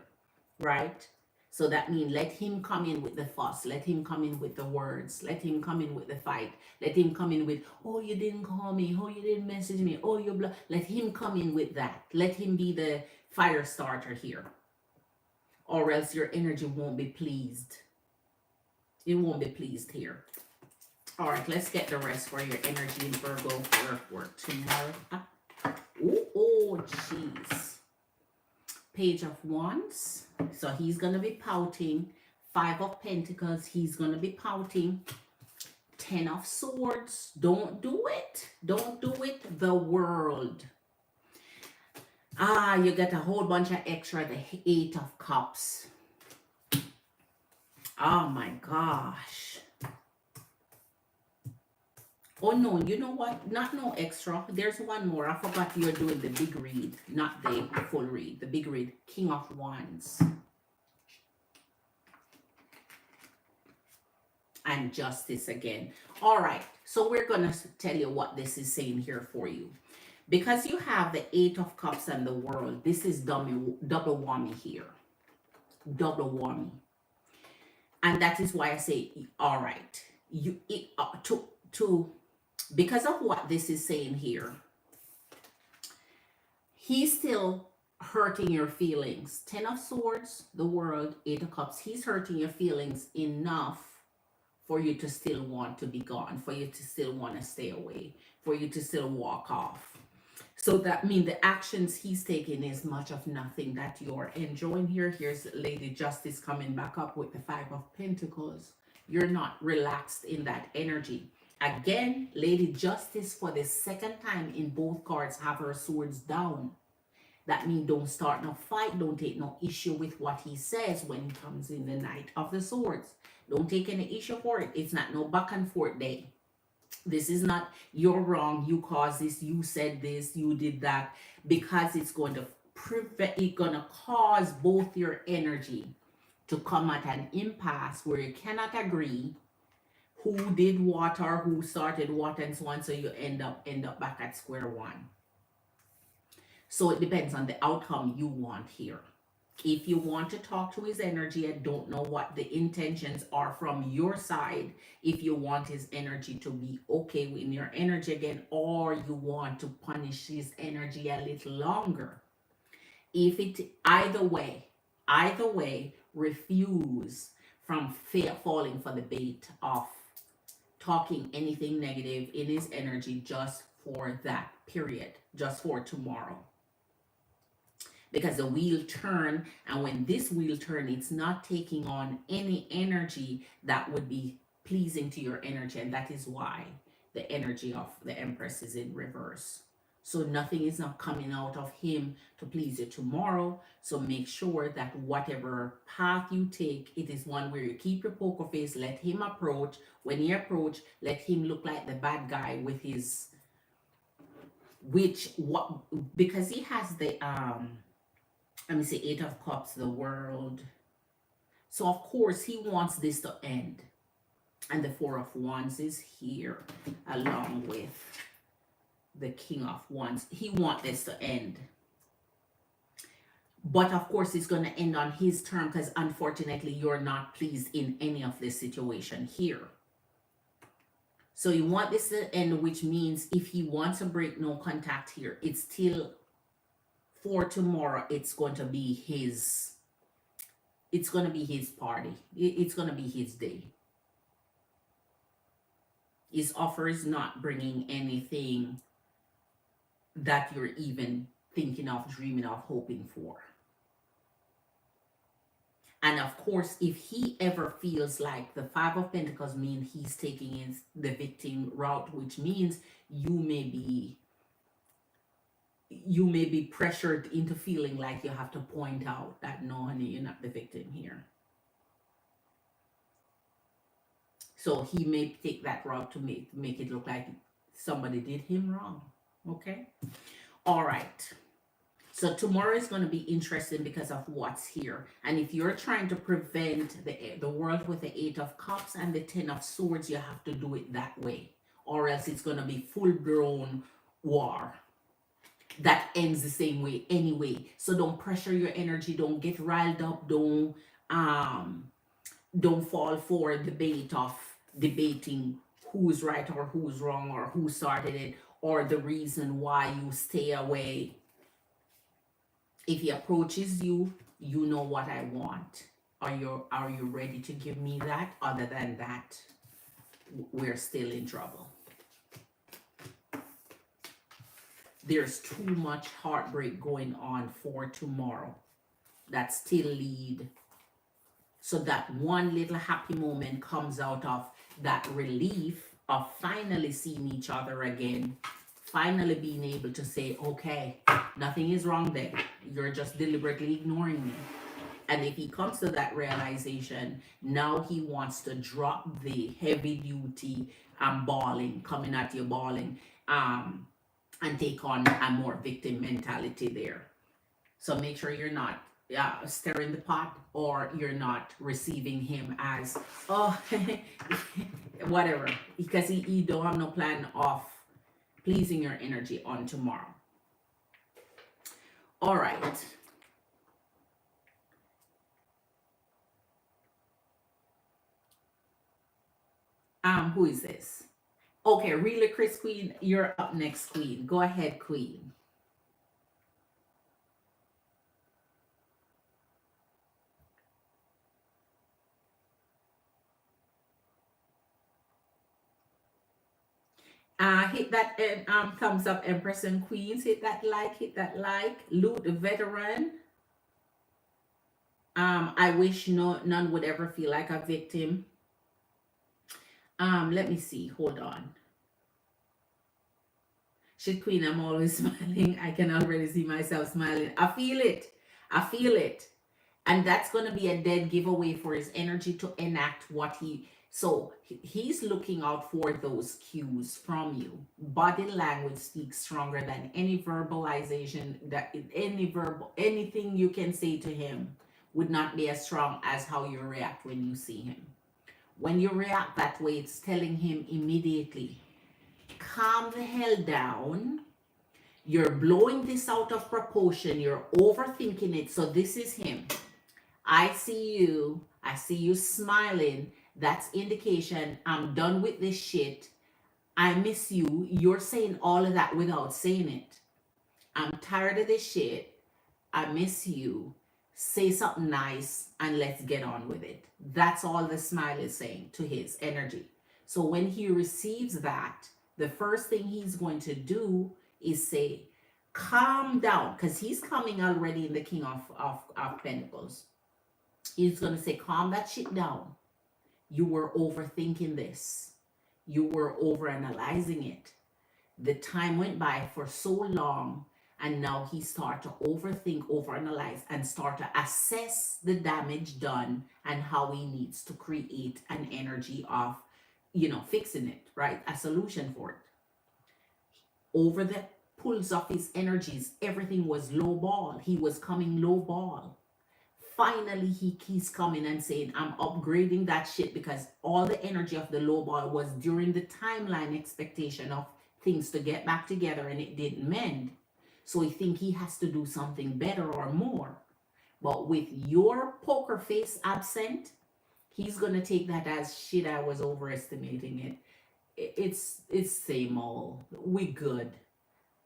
Speaker 1: right? So that means let him come in with the fuss, let him come in with the words, let him come in with the fight, let him come in with, "Oh, you didn't call me, oh, you didn't message me, oh, you blah." Let him come in with that. Let him be the fire starter here, or else your energy won't be pleased. It won't be pleased here. All right, let's get the rest for your energy in Virgo for tomorrow. Oh, jeez. Page of Wands. So he's going to be pouting. 5 of Pentacles. He's going to be pouting. 10 of Swords. Don't do it. Don't do it. The World. You get a whole bunch of extra. The 8 of Cups. Oh my gosh. Oh no, you know what? Not no extra. There's one more. I forgot you're doing the big read, not the full read. The big read. King of Wands. And Justice again. All right. So we're going to tell you what this is saying here for you. Because you have the 8 of Cups and the World, this is double whammy here. Double whammy. And that is why I say, all right. Because of what this is saying here, he's still hurting your feelings. 10 of Swords, the World, 8 of Cups. He's hurting your feelings enough for you to still want to be gone, for you to still want to stay away, for you to still walk off. So that means the actions he's taking is much of nothing that you're enjoying here. Here's Lady Justice coming back up with the 5 of Pentacles. You're not relaxed in that energy. Again, Lady Justice for the second time in both cards have her swords down. That means don't start no fight. Don't take no issue with what he says when he comes in the Knight of the Swords. Don't take any issue for it. It's not no back and forth day. This is not you're wrong, you caused this, you said this, you did that, because it's going to prevent, it's going to cause both your energy to come at an impasse where you cannot agree who did what or who started what and so on, so you end up back at square one. So it depends on the outcome you want here. If you want to talk to his energy, I don't know what the intentions are from your side. If you want his energy to be okay with your energy again, or you want to punish his energy a little longer. If it either way, refuse from falling for the bait of talking anything negative in his energy just for that period, just for tomorrow. Because the wheel turn, and when this wheel turn, it's not taking on any energy that would be pleasing to your energy, and that is why the energy of the Empress is in reverse. So nothing is not coming out of him to please you tomorrow. So make sure that whatever path you take, it is one where you keep your poker face, let him approach. When he approach, let him look like the bad guy with his, because he has the let me see, 8 of Cups, the World. So of course he wants this to end. And the 4 of Wands is here along with the King of Wands. He wants this to end. But of course, it's going to end on his term because unfortunately, you're not pleased in any of this situation here. So you want this to end, which means if he wants to break no contact here, it's still for tomorrow. It's going to be his. It's going to be his party. It's going to be his day. His offer is not bringing anything that you're even thinking of, dreaming of, hoping for. And of course, if he ever feels like the Five of Pentacles means he's taking in the victim route, which means you may be pressured into feeling like you have to point out that no, honey, you're not the victim here. So he may take that route to make it look like somebody did him wrong. Okay? All right. So tomorrow is going to be interesting because of what's here. And if you're trying to prevent the world with the Eight of Cups and the Ten of Swords, you have to do it that way. Or else it's going to be full-blown war that ends the same way anyway. So don't pressure your energy. Don't get riled up. Don't fall for debating who's right or who's wrong or who started it or the reason why you stay away. If he approaches you, you know what I want. Are you ready to give me that? Other than that, we're still in trouble. There's too much heartbreak going on for tomorrow that still lead. So that one little happy moment comes out of that relief of finally seeing each other again. Finally being able to say, okay, nothing is wrong there. You're just deliberately ignoring me. And if he comes to that realization, now he wants to drop the heavy duty bawling, coming at you bawling, and take on a more victim mentality there. So make sure you're not stirring the pot, or you're not receiving him as, oh, whatever, because he don't have no plan of pleasing your energy on tomorrow. All right. Who is this? Okay, really, Chris Queen, you're up next, Queen. Go ahead, Queen. Hit that thumbs up, Empress and Queens. Hit that like. Loot the veteran. I wish none would ever feel like a victim. Let me see. Hold on. Shit, Queen, I'm always smiling. I can already see myself smiling. I feel it. And that's going to be a dead giveaway for his energy to enact what so he's looking out for those cues from you. Body language speaks stronger than any verbalization, that anything you can say to him would not be as strong as how you react when you see him. When you react that way, it's telling him immediately, calm the hell down. You're blowing this out of proportion. You're overthinking it. So this is him. I see you smiling. That's indication I'm done with this shit. I miss you. You're saying all of that without saying it. I'm tired of this shit. I miss you. Say something nice and let's get on with it. That's all the smile is saying to his energy. So when he receives that, the first thing he's going to do is say, calm down, because he's coming already in the King of Pentacles. He's going to say, calm that shit down. You were overthinking this. You were overanalyzing it. The time went by for so long, and now he start to overthink, overanalyze, and start to assess the damage done and how he needs to create an energy of, fixing it, right? A solution for it. Over the pulls of his energies, everything was low ball. He was coming low ball. Finally, he's coming and saying, I'm upgrading that shit, because all the energy of the low ball was during the timeline expectation of things to get back together and it didn't mend. So he think he has to do something better or more. But with your poker face absent, he's gonna take that as shit. I was overestimating it. It's same old. We good.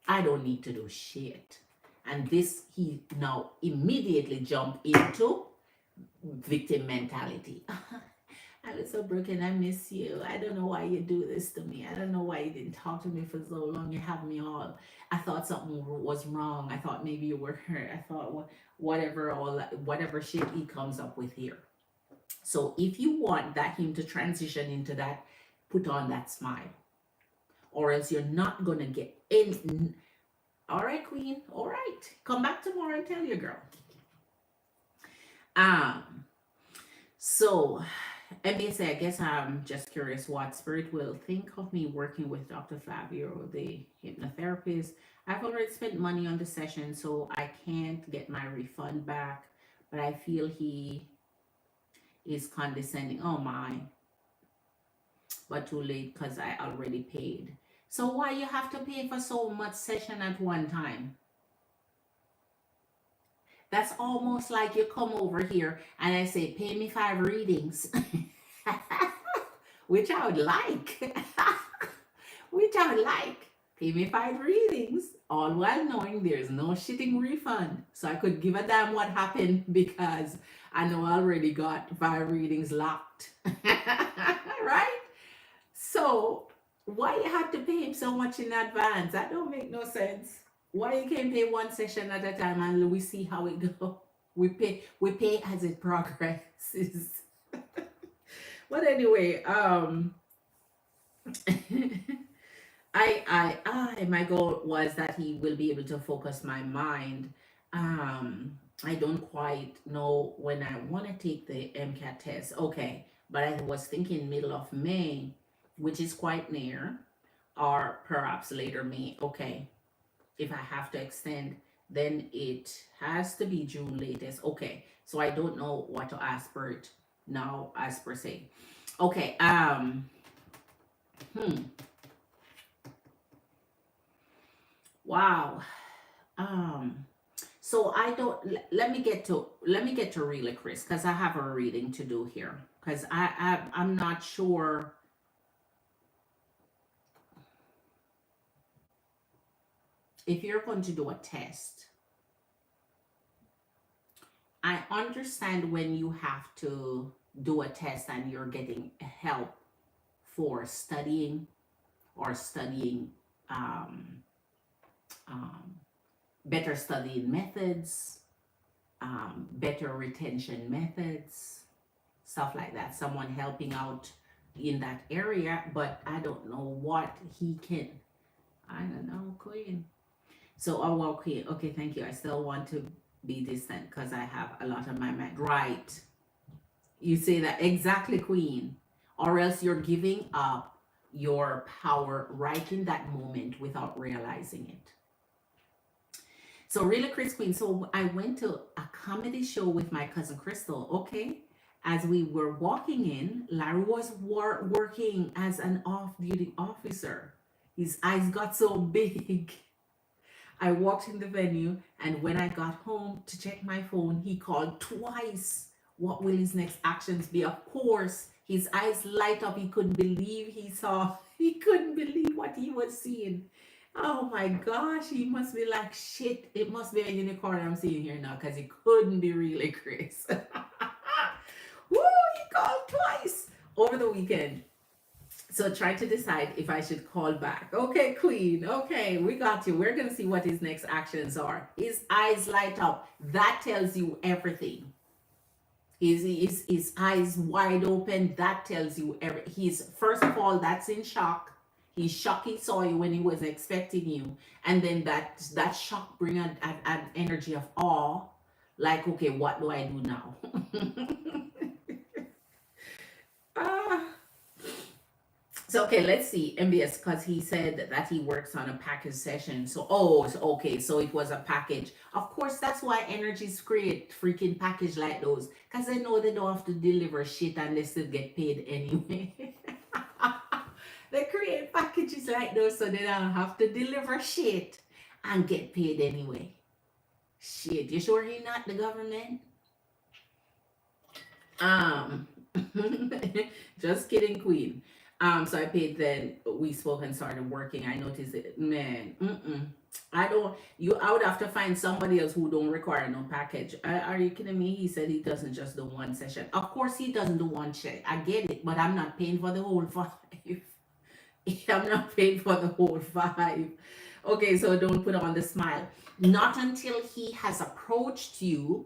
Speaker 1: I don't need to do shit. And this he now immediately jump into victim mentality. I was so broken. I miss you. I don't know why you do this to me. I don't know why you didn't talk to me for so long. You have me all. I thought something was wrong. I thought maybe you were hurt. I thought whatever, all whatever shit he comes up with here. So if you want that him to transition into that, put on that smile, or else you're not gonna get in. All right, Queen. All right, come back tomorrow and tell your girl. So NBSA, I guess I'm just curious what spirit will think of me working with Dr. Fabio, the hypnotherapist. I've already spent money on the session, so I can't get my refund back, but I feel he is condescending. Oh my, but too late because I already paid. So why you have to pay for so much session at one time? That's almost like you come over here and I say, pay me 5 readings, which I would like, which I would like. Pay me 5 readings, all while knowing there's no shitting refund. So I could give a damn what happened because I know I already got 5 readings locked, right? So why you have to pay him so much in advance? That don't make no sense. Why you can't pay one session at a time and we see how it go? We pay as it progresses. But anyway, my goal was that he will be able to focus my mind. I don't quite know when I want to take the MCAT test. Okay, but I was thinking middle of May, which is quite near, or perhaps later May. Okay, if I have to extend, then it has to be June latest. Okay, so I don't know what to ask for it now as per se. Okay, wow. So I don't, let me get to really Chris, because I have a reading to do here, because I'm not sure. If you're going to do a test, I understand when you have to do a test and you're getting help for studying or studying better studying methods, better retention methods, stuff like that. Someone helping out in that area, but I don't know what he can. I don't know, Queen. So, oh, okay, thank you. I still want to be distant because I have a lot on my mind. Right. You say that exactly, Queen. Or else you're giving up your power right in that moment without realizing it. So, really, Chris, Queen. So, I went to a comedy show with my cousin Crystal. Okay. As we were walking in, Larry was working as an off-duty officer. His eyes got so big. I walked in the venue, and when I got home to check my phone, he called twice. What will his next actions be? Of course, his eyes light up. He couldn't believe he saw. He couldn't believe what he was seeing. Oh my gosh, he must be like, shit, it must be a unicorn I'm seeing here now, because he couldn't be really Chris. Woo, he called twice over the weekend. So try to decide if I should call back. Okay, Queen. Okay, we got you. We're going to see what his next actions are. His eyes light up. That tells you everything. His eyes wide open. That tells you everything. He's, first of all, that's in shock. He's shocked he saw you when he was expecting you. And then that shock brings an energy of awe. Like, okay, what do I do now? So, okay, let's see. MBS, because he said that he works on a package session. So, okay. So it was a package. Of course, that's why energies create freaking package like those. Because they know they don't have to deliver shit and they still get paid anyway. They create packages like those so they don't have to deliver shit and get paid anyway. Shit, you sure he not the government? Um, just kidding, Queen. So I paid then. We spoke and started working. I noticed it, man. I don't. You. I would have to find somebody else who don't require no package. Are you kidding me? He said he doesn't just do one session. Of course he doesn't do one check. I get it, but I'm not paying for the whole 5. I'm not paying for the whole 5. Okay, so don't put on the smile. Not until he has approached you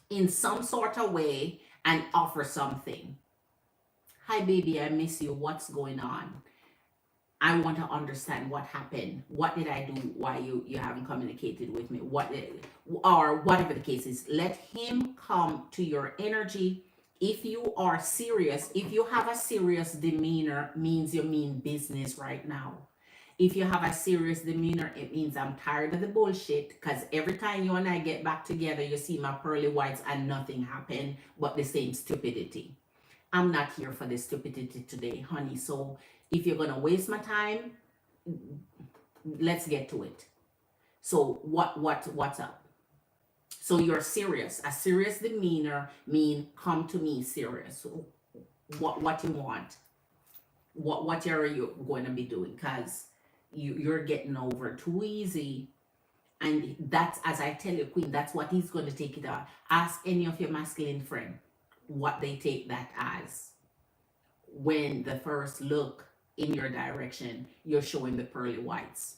Speaker 1: in some sort of way and offer something. Hi, baby, I miss you. What's going on? I want to understand what happened. What did I do? Why you haven't communicated with me? Or whatever the case is. Let him come to your energy. If you are serious, if you have a serious demeanor, means you mean business right now. If you have a serious demeanor, it means I'm tired of the bullshit, because every time you and I get back together, you see my pearly whites and nothing happened but the same stupidity. I'm not here for the stupidity today, honey. So if you're gonna waste my time, let's get to it. So what's up? So you're serious. A serious demeanor mean come to me serious. What you want? What are you going to be doing? Because you're getting over too easy. And that's, as I tell you, Queen, that's what he's going to take it out. Ask any of your masculine friend what they take that as. When the first look in your direction, you're showing the pearly whites.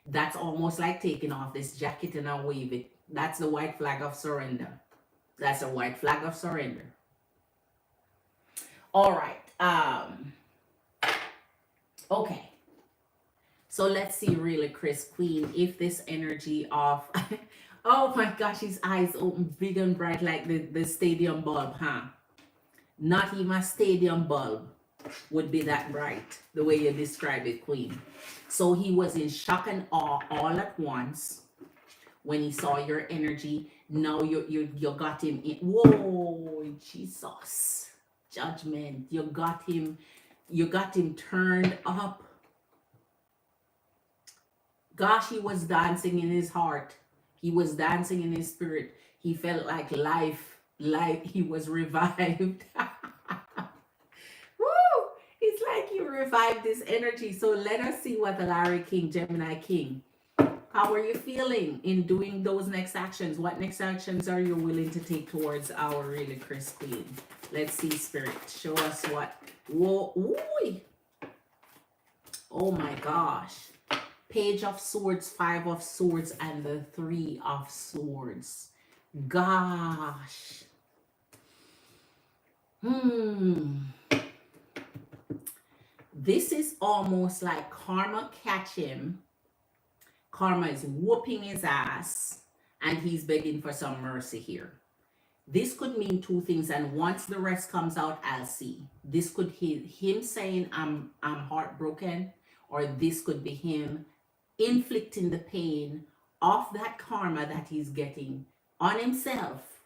Speaker 1: That's almost like taking off this jacket and I wave it. That's the white flag of surrender. That's a white flag of surrender. All right. Okay. So let's see really, Chris Queen, if this energy of, oh my gosh, his eyes open big and bright like the stadium bulb, huh? Not even a stadium bulb would be that bright, the way you describe it, Queen. So he was in shock and awe all at once when he saw your energy. Now you got him in, whoa, Jesus, judgment. You got him turned up. Gosh, he was dancing in his heart. He was dancing in his spirit. He felt like life, he was revived. Woo! It's like you revived this energy. So let us see what the Larry King, Gemini King, how are you feeling in doing those next actions? What next actions are you willing to take towards our really Chris Queen? Let's see, Spirit. Show us what. Whoa. Ooh. Oh my gosh. Page of Swords, 5 of Swords, and the 3 of Swords. Gosh. This is almost like karma catch him. Karma is whooping his ass, and he's begging for some mercy here. This could mean 2 things, and once the rest comes out, I'll see. This could be him saying, I'm heartbroken, or this could be him inflicting the pain of that karma that he's getting on himself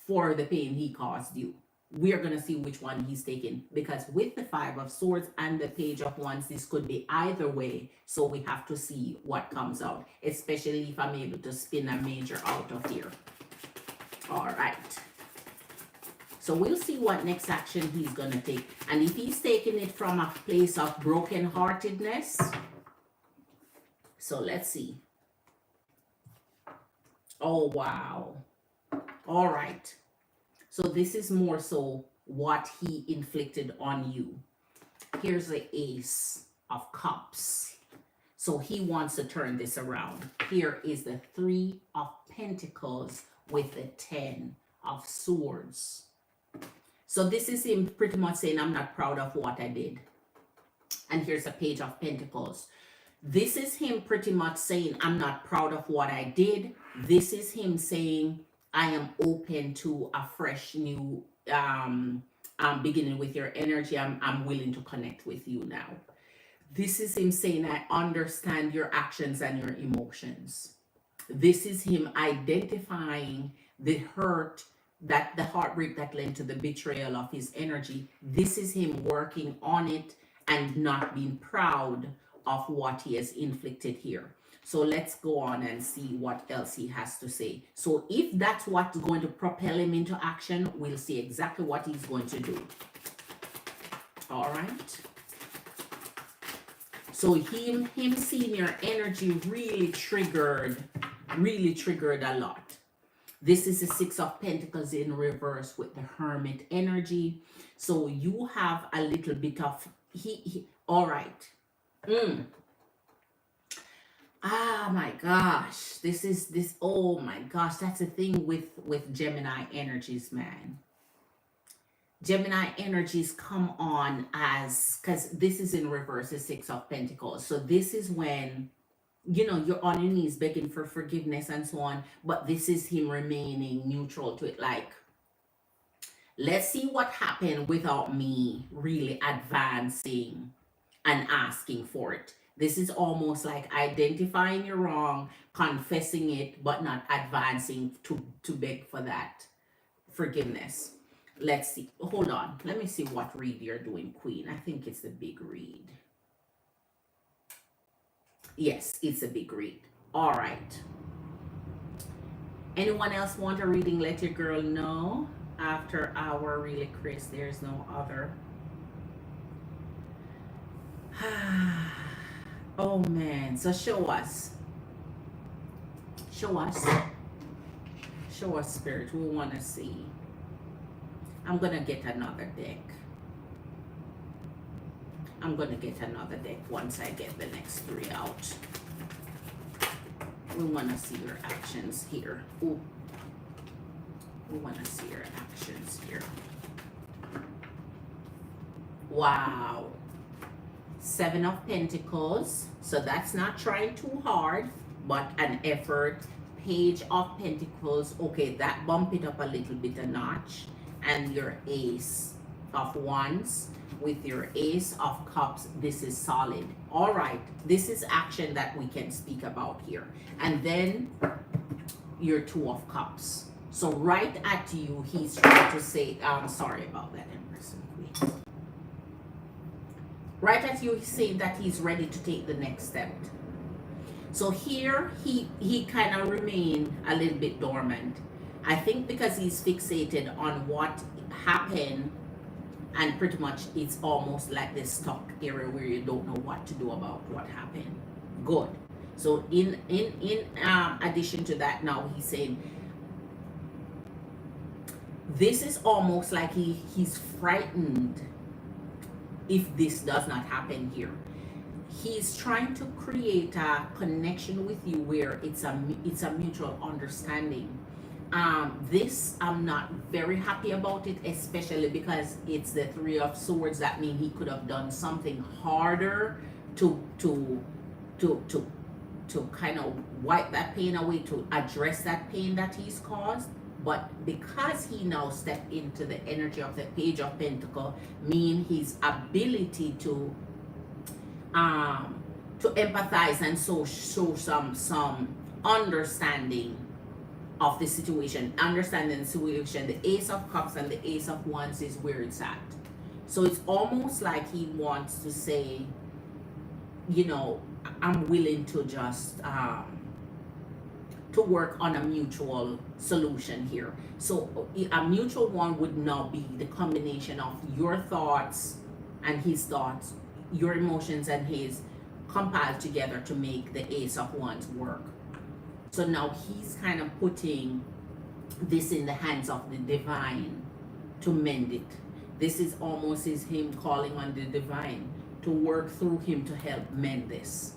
Speaker 1: for the pain he caused you. We are going to see which one he's taking, because with the 5 of Swords and the Page of Wands, this could be either way. So we have to see what comes out, especially if I'm able to spin a major out of here. All right. So we'll see what next action he's going to take. And if he's taking it from a place of brokenheartedness, so let's see. Oh, wow. All right. So this is more so what he inflicted on you. Here's the Ace of Cups. So he wants to turn this around. Here is the 3 of Pentacles with the 10 of Swords. So this is him pretty much saying, I'm not proud of what I did. And here's a Page of Pentacles. This is him pretty much saying, I'm not proud of what I did. This is him saying, I am open to a fresh new beginning with your energy. I'm willing to connect with you now. This is him saying, I understand your actions and your emotions. This is him identifying the hurt, that the heartbreak that led to the betrayal of his energy. This is him working on it and not being proud of what he has inflicted here. So let's go on and see what else he has to say. So if that's what's going to propel him into action, we'll see exactly what he's going to do. All right. So him seeing your energy really triggered a lot. This is the Six of Pentacles in reverse with the Hermit energy. So you have a little bit of all right. Ah, my gosh. Oh my gosh. That's the thing with Gemini energies, man. Gemini energies come on as, because this is in reverse, the Six of Pentacles. So this is when, you know, you're on your knees begging for forgiveness and so on. But this is him remaining neutral to it. Like, let's see what happened without me really advancing and asking for it. This is almost like identifying you're wrong, confessing it, but not advancing to beg for that forgiveness. Let's see. Hold on. Let me see what read you're doing, Queen. I think it's the big read. Yes, it's a big read. All right. Anyone else want a reading? Let your girl know. After our really, Chris, there's no other. Oh man, so show us, Spirit. We want to see. I'm gonna get another deck. Once I get the next three out. We want to see your actions here. Ooh. We want to see your actions here. Wow. Seven of Pentacles. So that's not trying too hard, but an effort. Page of Pentacles. Okay, that bump it up a little bit a notch. And your Ace of Wands with your Ace of Cups. This is solid. All right. This is action that we can speak about here. And then your Two of Cups. So right at you, he's trying to say, sorry about that, Empress and Queen. Right at you, he's saying that he's ready to take the next step. So here, he kind of remained a little bit dormant. I think because he's fixated on what happened, and pretty much it's almost like this stuck area where you don't know what to do about what happened. Good. So in addition to that, now he's saying, this is almost like he's frightened if this does not happen here. He's trying to create a connection with you where it's a mutual understanding. This, I'm not very happy about it, especially because it's the Three of Swords. That means he could have done something harder to kind of wipe that pain away, to address that pain that he's caused. But because he now stepped into the energy of the Page of Pentacles, mean his ability to empathize and so show some understanding of the situation, understanding the situation. The Ace of Cups and the Ace of Wands is where it's at. So it's almost like he wants to say, you know, I'm willing to just to work on a mutual solution here. So a mutual one would now be the combination of your thoughts and his thoughts, your emotions and his, compiled together to make the Ace of Wands work. So now he's kind of putting this in the hands of the divine to mend it. This is almost as him calling on the divine to work through him to help mend this.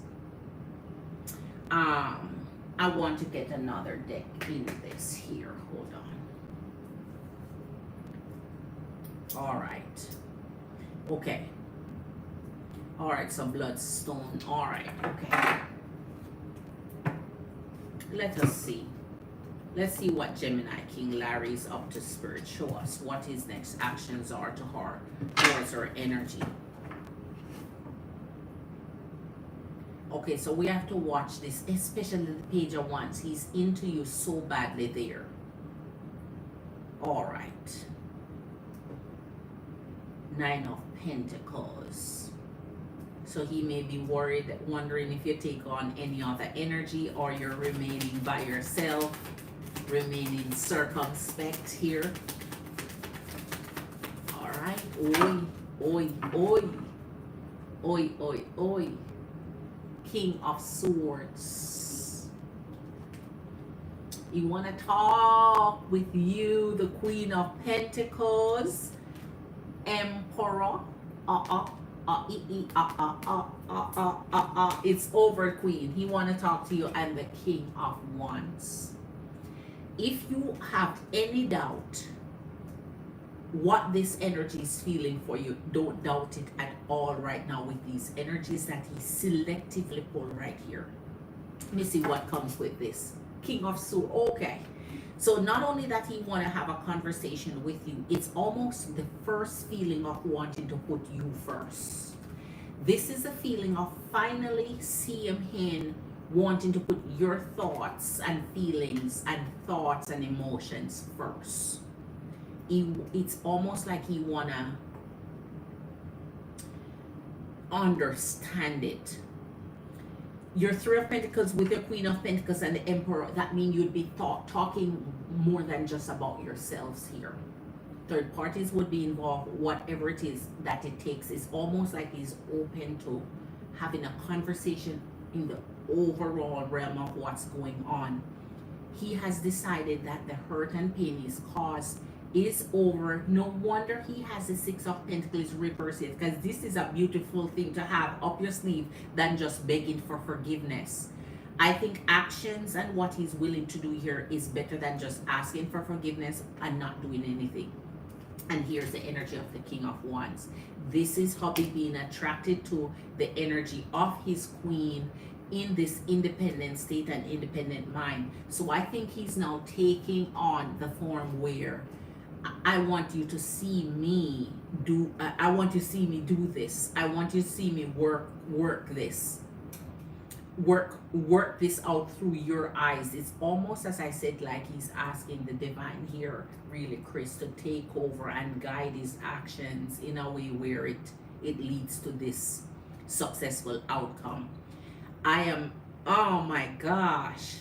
Speaker 1: I want to get another deck in this here. Hold on. All right. Okay. All right, so Bloodstone. All right, okay. Let us see. Let's see what Gemini King Larry is up to, Spirit. Show us what his next actions are to her, towards her energy. Okay, so we have to watch this, especially the Page of Wands. He's into you so badly there. All right. Nine of Pentacles. So he may be worried, wondering if you take on any other energy or you're remaining by yourself, remaining circumspect here. All right. Oi, oi, oi, oi, oi, oi. King of Swords. You want to talk with you, the Queen of Pentacles, Emperor. It's over, Queen. He want to talk to you, and the King of Wands. If you have any doubt what this energy is feeling for you, don't doubt it at all right now with these energies that he selectively pulled right here. Let me see what comes with this. King of Swords. Okay. So not only that he want to have a conversation with you, it's almost the first feeling of wanting to put you first. This is a feeling of finally seeing him wanting to put your thoughts and feelings and thoughts and emotions first. It's almost like he wanna understand it. Your Three of Pentacles with your Queen of Pentacles and the Emperor, that means you'd be talking more than just about yourselves here. Third parties would be involved, whatever it is that it takes. It's almost like he's open to having a conversation in the overall realm of what's going on. He has decided that the hurt and pain he's caused is over. No wonder he has the Six of Pentacles reversed, because this is a beautiful thing to have up your sleeve than just begging for forgiveness. I think actions and what he's willing to do here is better than just asking for forgiveness and not doing anything. And here's the energy of the King of Wands. This is hubby being attracted to the energy of his queen in this independent state and independent mind. So I think he's now taking on the form where I want you to see me do, I want you to see me do this. I want you to see me work this. Work this out through your eyes. It's almost, as I said, like he's asking the divine here, really, Chris, to take over and guide his actions in a way where it leads to this successful outcome. I am, oh my gosh,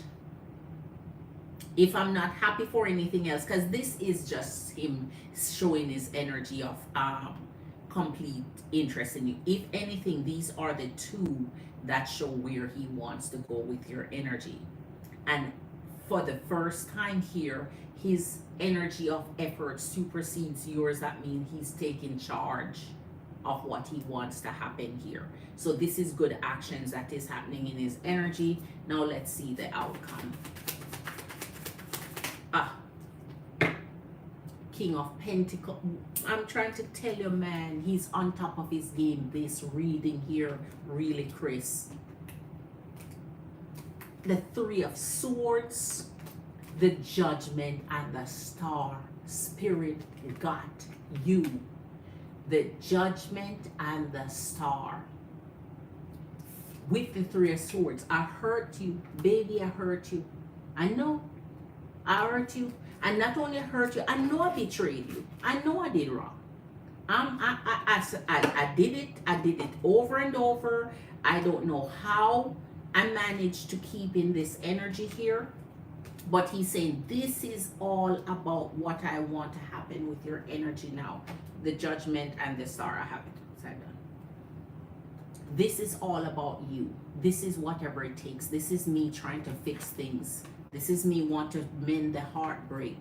Speaker 1: if I'm not happy for anything else, because this is just him showing his energy of complete interest in you. If anything, these are the two that show where he wants to go with your energy. And for the first time here, his energy of effort supersedes yours. That means he's taking charge of what he wants to happen here. So this is good actions that is happening in his energy. Now let's see the outcome. King of Pentacles. I'm trying to tell you, man, he's on top of his game. This reading here, really, Chris. The Three of Swords, the Judgment, and the Star. Spirit got you. The Judgment and the Star. With the Three of Swords, I hurt you, baby. I hurt you. I know. I hurt you. And not only hurt you, I know I betrayed you. I know I did wrong. I did it. I did it over and over. I don't know how I managed to keep in this energy here. But he's saying this is all about what I want to happen with your energy now. The Judgment and the Star. I have it upside down. This is all about you. This is whatever it takes. This is me trying to fix things. This is me want to mend the heartbreak.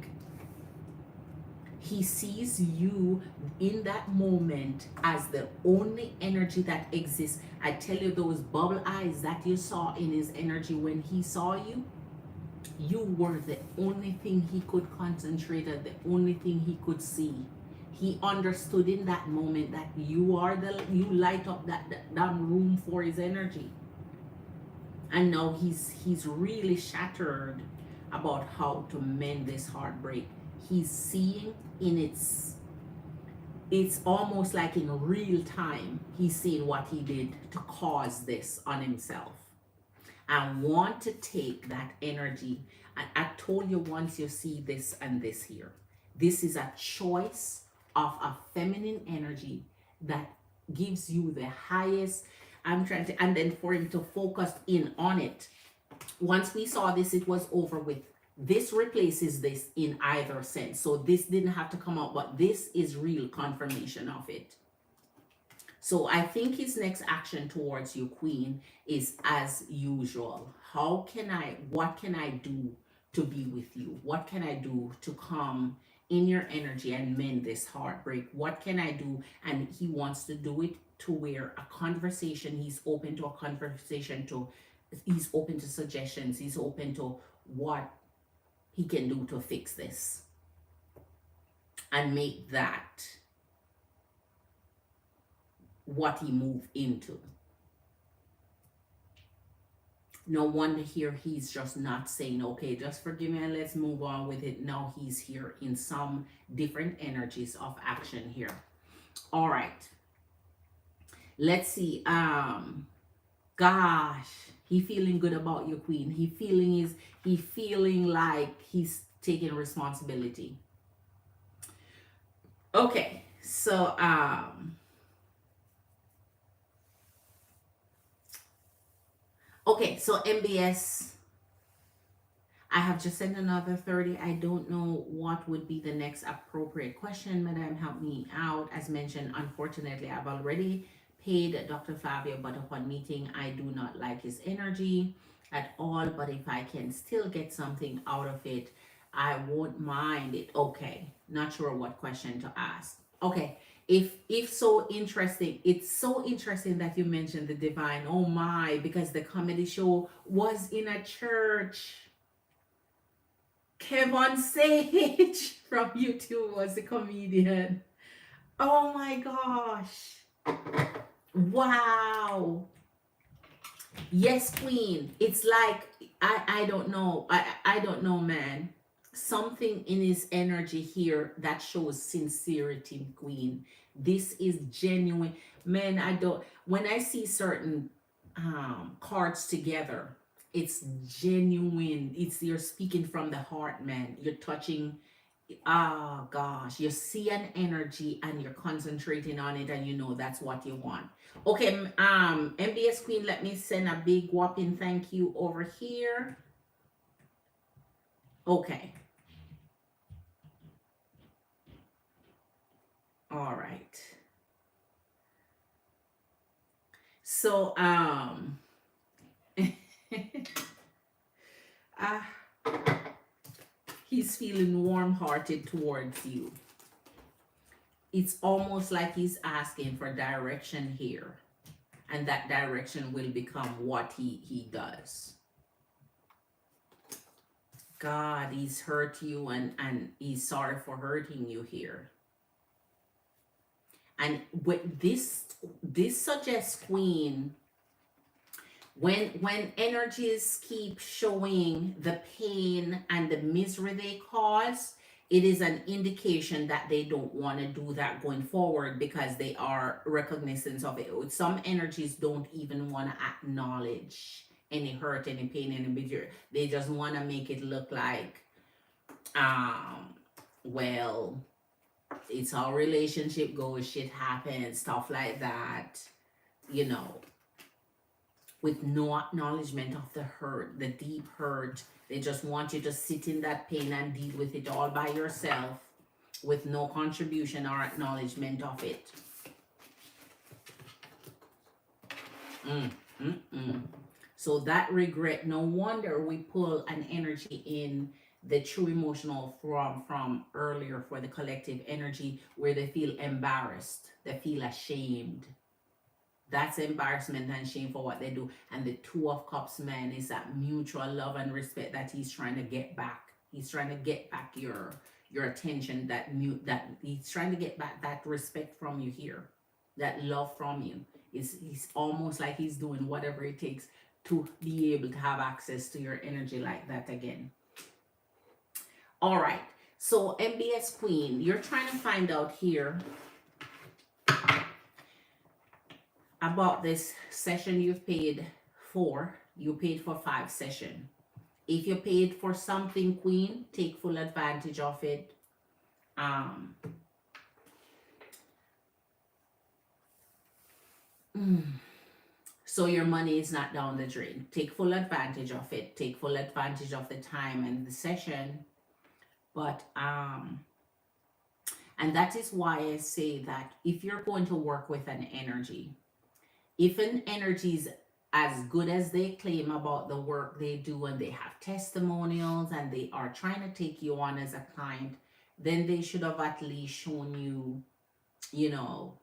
Speaker 1: He sees you in that moment as the only energy that exists. I tell you, those bubble eyes that you saw in his energy when he saw you, you were the only thing he could concentrate on, the only thing he could see. He understood in that moment that you are you light up that damn room for his energy. And now he's really shattered about how to mend this heartbreak. He's seeing in it's almost like in real time, he's seeing what he did to cause this on himself. I want to take that energy. And I told you, once you see this and this here, this is a choice of a feminine energy that gives you the highest. I'm trying to, and then for him to focus in on it. Once we saw this, it was over with. This replaces this in either sense. So this didn't have to come out, but this is real confirmation of it. So I think his next action towards you, Queen, is as usual. What can I do to be with you? What can I do to come in your energy and mend this heartbreak? What can I do? And he wants to do it to where a conversation, he's open to a conversation, he's open to suggestions, he's open to what he can do to fix this and make that what he moved into. No wonder here he's just not saying, okay, just forgive me and let's move on with it. No, he's here in some different energies of action here. All right. Let's see. Gosh, he feeling good about you, Queen. He feeling like he's taking responsibility. Okay, so okay, so MBS, I have just sent another 30. I don't know what would be the next appropriate question. Madam, help me out. As mentioned, unfortunately, I've already paid Dr. Fabio, but upon meeting, I do not like his energy at all. But if I can still get something out of it, I won't mind it. Okay, not sure what question to ask. Okay, if so interesting, it's so interesting that you mentioned the divine. Oh my, because the comedy show was in a church. Kevin Sage from YouTube was the comedian. Oh my gosh. Wow. Yes, Queen. It's like I don't know. I don't know, man. Something in his energy here that shows sincerity, Queen. This is genuine. Man, I don't, when I see certain cards together, it's genuine. It's, you're speaking from the heart, man. You're touching, oh gosh, you see an energy and you're concentrating on it and you know that's what you want. Okay, MBS Queen, let me send a big whopping thank you over here. Okay. All right. So he's feeling warm-hearted towards you. It's almost like he's asking for direction here, and that direction will become what he does. God, he's hurt you and he's sorry for hurting you here. And with this suggests, Queen, when energies keep showing the pain and the misery they cause, it is an indication that they don't want to do that going forward, because they are recognizance of it. Some energies don't even want to acknowledge any hurt, any pain, any misery. They just want to make it look like, well, it's how relationship goes, shit happens, stuff like that, you know, with no acknowledgement of the hurt, the deep hurt. They just want you to sit in that pain and deal with it all by yourself with no contribution or acknowledgement of it. So that regret, no wonder we pull an energy in the true emotional from earlier for the collective energy, where they feel embarrassed, they feel ashamed. That's embarrassment and shame for what they do. And the Two of Cups, man, is that mutual love and respect that he's trying to get back. He's trying to get back your attention, that he's trying to get back that respect from you here, that love from you. He's almost like he's doing whatever it takes to be able to have access to your energy like that again. All right, so MBS Queen, you're trying to find out here about this session you've paid for. You paid for 5 sessions. If you paid for something, Queen, take full advantage of it. So your money is not down the drain. Take full advantage of it. Take full advantage of the time and the session. But and that is why I say that if you're going to work with an energy, if an energy is as good as they claim about the work they do and they have testimonials and they are trying to take you on as a client, then they should have at least shown you, you know,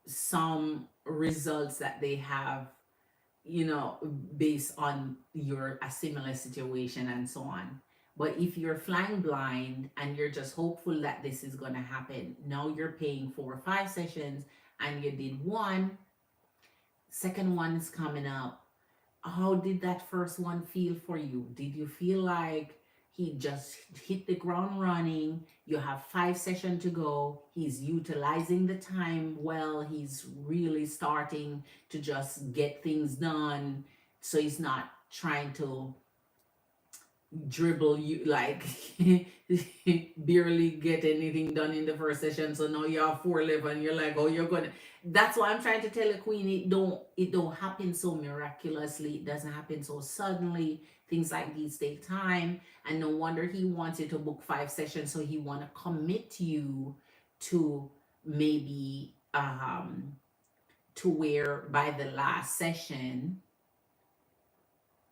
Speaker 1: some results that they have, you know, based on your a similar situation and so on. But if you're flying blind and you're just hopeful that this is going to happen, now you're paying 4 or 5 sessions and you did one, second one is coming up. How did that first one feel for you? Did you feel like he just hit the ground running? You have 5 sessions to go. He's utilizing the time well. He's really starting to just get things done. So he's not trying to dribble you, like barely get anything done in the first session, so now you have 4 left and you're like, oh, you're gonna, that's why I'm trying to tell the queen, it don't happen so miraculously. It doesn't happen so suddenly. Things like these take time, and no wonder he wants you to book 5 sessions, so he want to commit you to maybe to where by the last session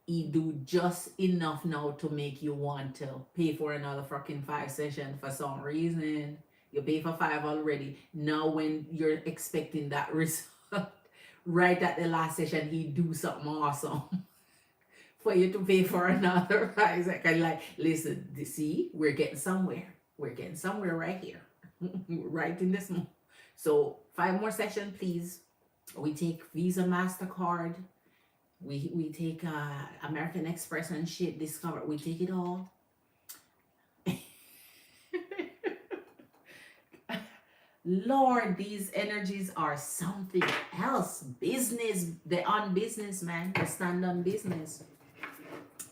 Speaker 1: he do just enough now to make you want to pay for another fucking 5 session for some reason. You pay for 5 already. Now when you're expecting that result, right at the last session, he do something awesome for you to pay for another 5 seconds. Like, listen, see, we're getting somewhere. We're getting somewhere right here. Right in this moment. So 5 more sessions, please. We take Visa, MasterCard. We take American Express and shit, Discover. We take it all. Lord, these energies are something else. Business. They're on business, man. They stand on business.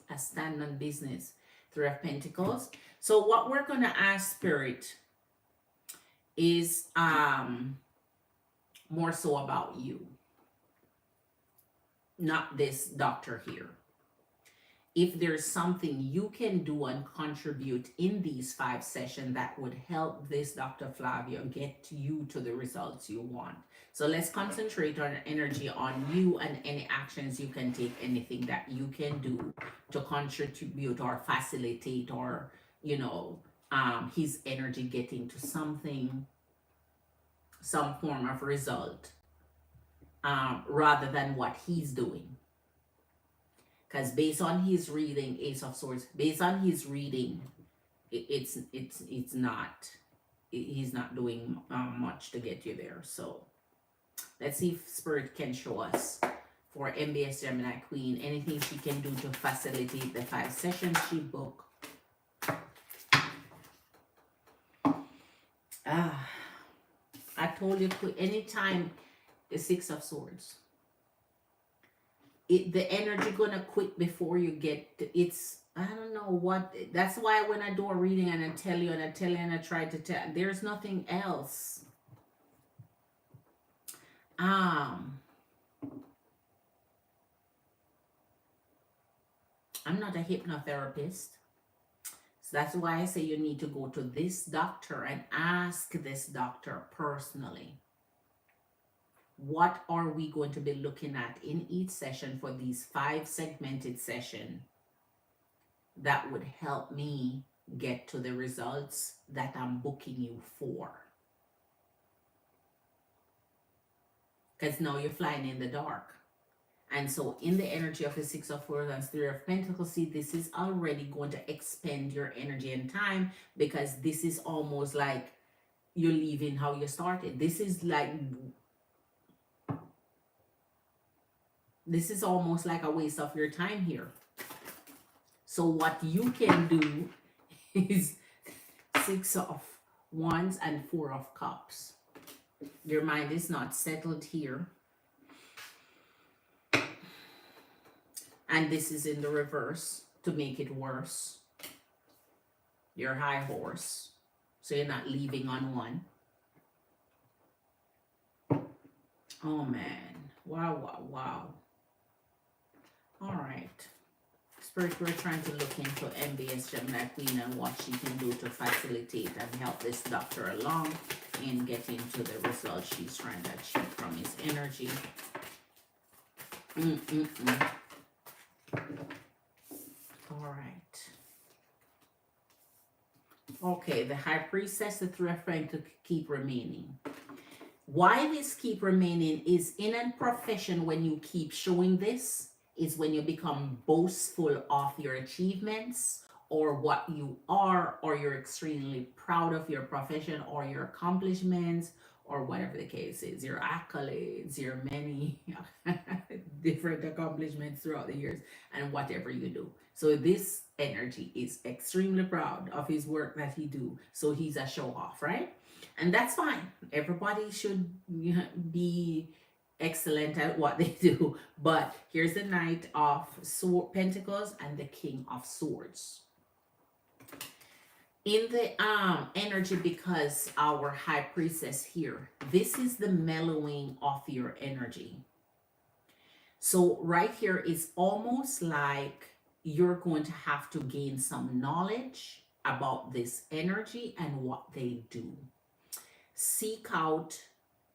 Speaker 1: I stand on business. 3 of Pentacles. So what we're going to ask Spirit is more so about you. Not this doctor here. If there's something you can do and contribute in these 5 sessions that would help this Dr. Flavia get you to the results you want. So let's concentrate on energy on you and any actions you can take, anything that you can do to contribute or facilitate or, you know, his energy getting to something, some form of result, rather than what he's doing. Because based on his reading, Ace of Swords, based on his reading, it's not, he's not doing much to get you there. So let's see if Spirit can show us for MBS Gemini Queen anything she can do to facilitate the 5 sessions she booked. I told you, anytime the 6 of Swords, the energy gonna quit before you get to, it's, I don't know what, that's why when I do a reading and I tell you and I tell you and I try to tell, there's nothing else. I'm not a hypnotherapist. So that's why I say you need to go to this doctor and ask this doctor personally. What are we going to be looking at in each session for these 5 segmented sessions that would help me get to the results that I'm booking you for? Because now you're flying in the dark. And so in the energy of the 6 of Swords and 3 of Pentacles, see, this is already going to expend your energy and time, because this is almost like you're leaving how you started. This is like, this is almost like a waste of your time here. So what you can do is 6 of Wands and 4 of Cups. Your mind is not settled here. And this is in the reverse to make it worse. Your high horse. So you're not leaving on one. Oh man. Wow, wow, wow. All right. Spirit, we're trying to look into MBS Gemini Queen and what she can do to facilitate and help this doctor along in getting to the results she's trying to achieve from his energy. All right. Okay, the High Priestess is referring to keep remaining. Why this keep remaining is in a profession when you keep showing this is when you become boastful of your achievements or what you are, or you're extremely proud of your profession or your accomplishments or whatever the case is, your accolades, your many different accomplishments throughout the years and whatever you do. So this energy is extremely proud of his work that he do. So he's a show off, right? And that's fine. Everybody should be excellent at what they do. But here's the Knight of Pentacles and the King of Swords. In the energy, because our High Priestess here, this is the mellowing of your energy. So right here is almost like you're going to have to gain some knowledge about this energy and what they do. Seek out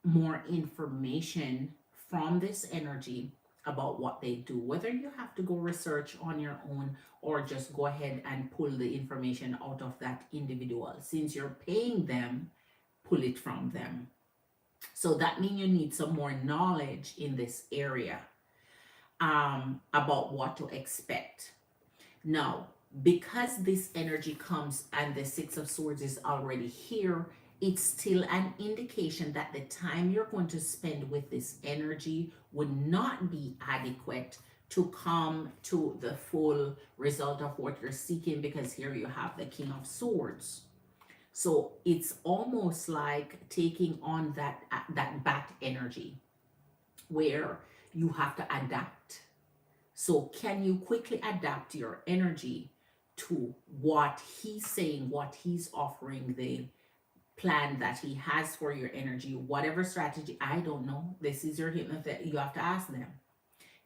Speaker 1: more information from this energy about what they do, whether you have to go research on your own or just go ahead and pull the information out of that individual. Since you're paying them, pull it from them. So that means you need some more knowledge in this area about what to expect. Now, because this energy comes and the Six of Swords is already here, it's still an indication that the time you're going to spend with this energy would not be adequate to come to the full result of what you're seeking, because here you have the King of Swords. So it's almost like taking on that bat energy where you have to adapt. So can you quickly adapt your energy to what he's saying, what he's offering, the plan that he has for your energy, whatever strategy? I don't know. This is your hypnotherapist. You have to ask them.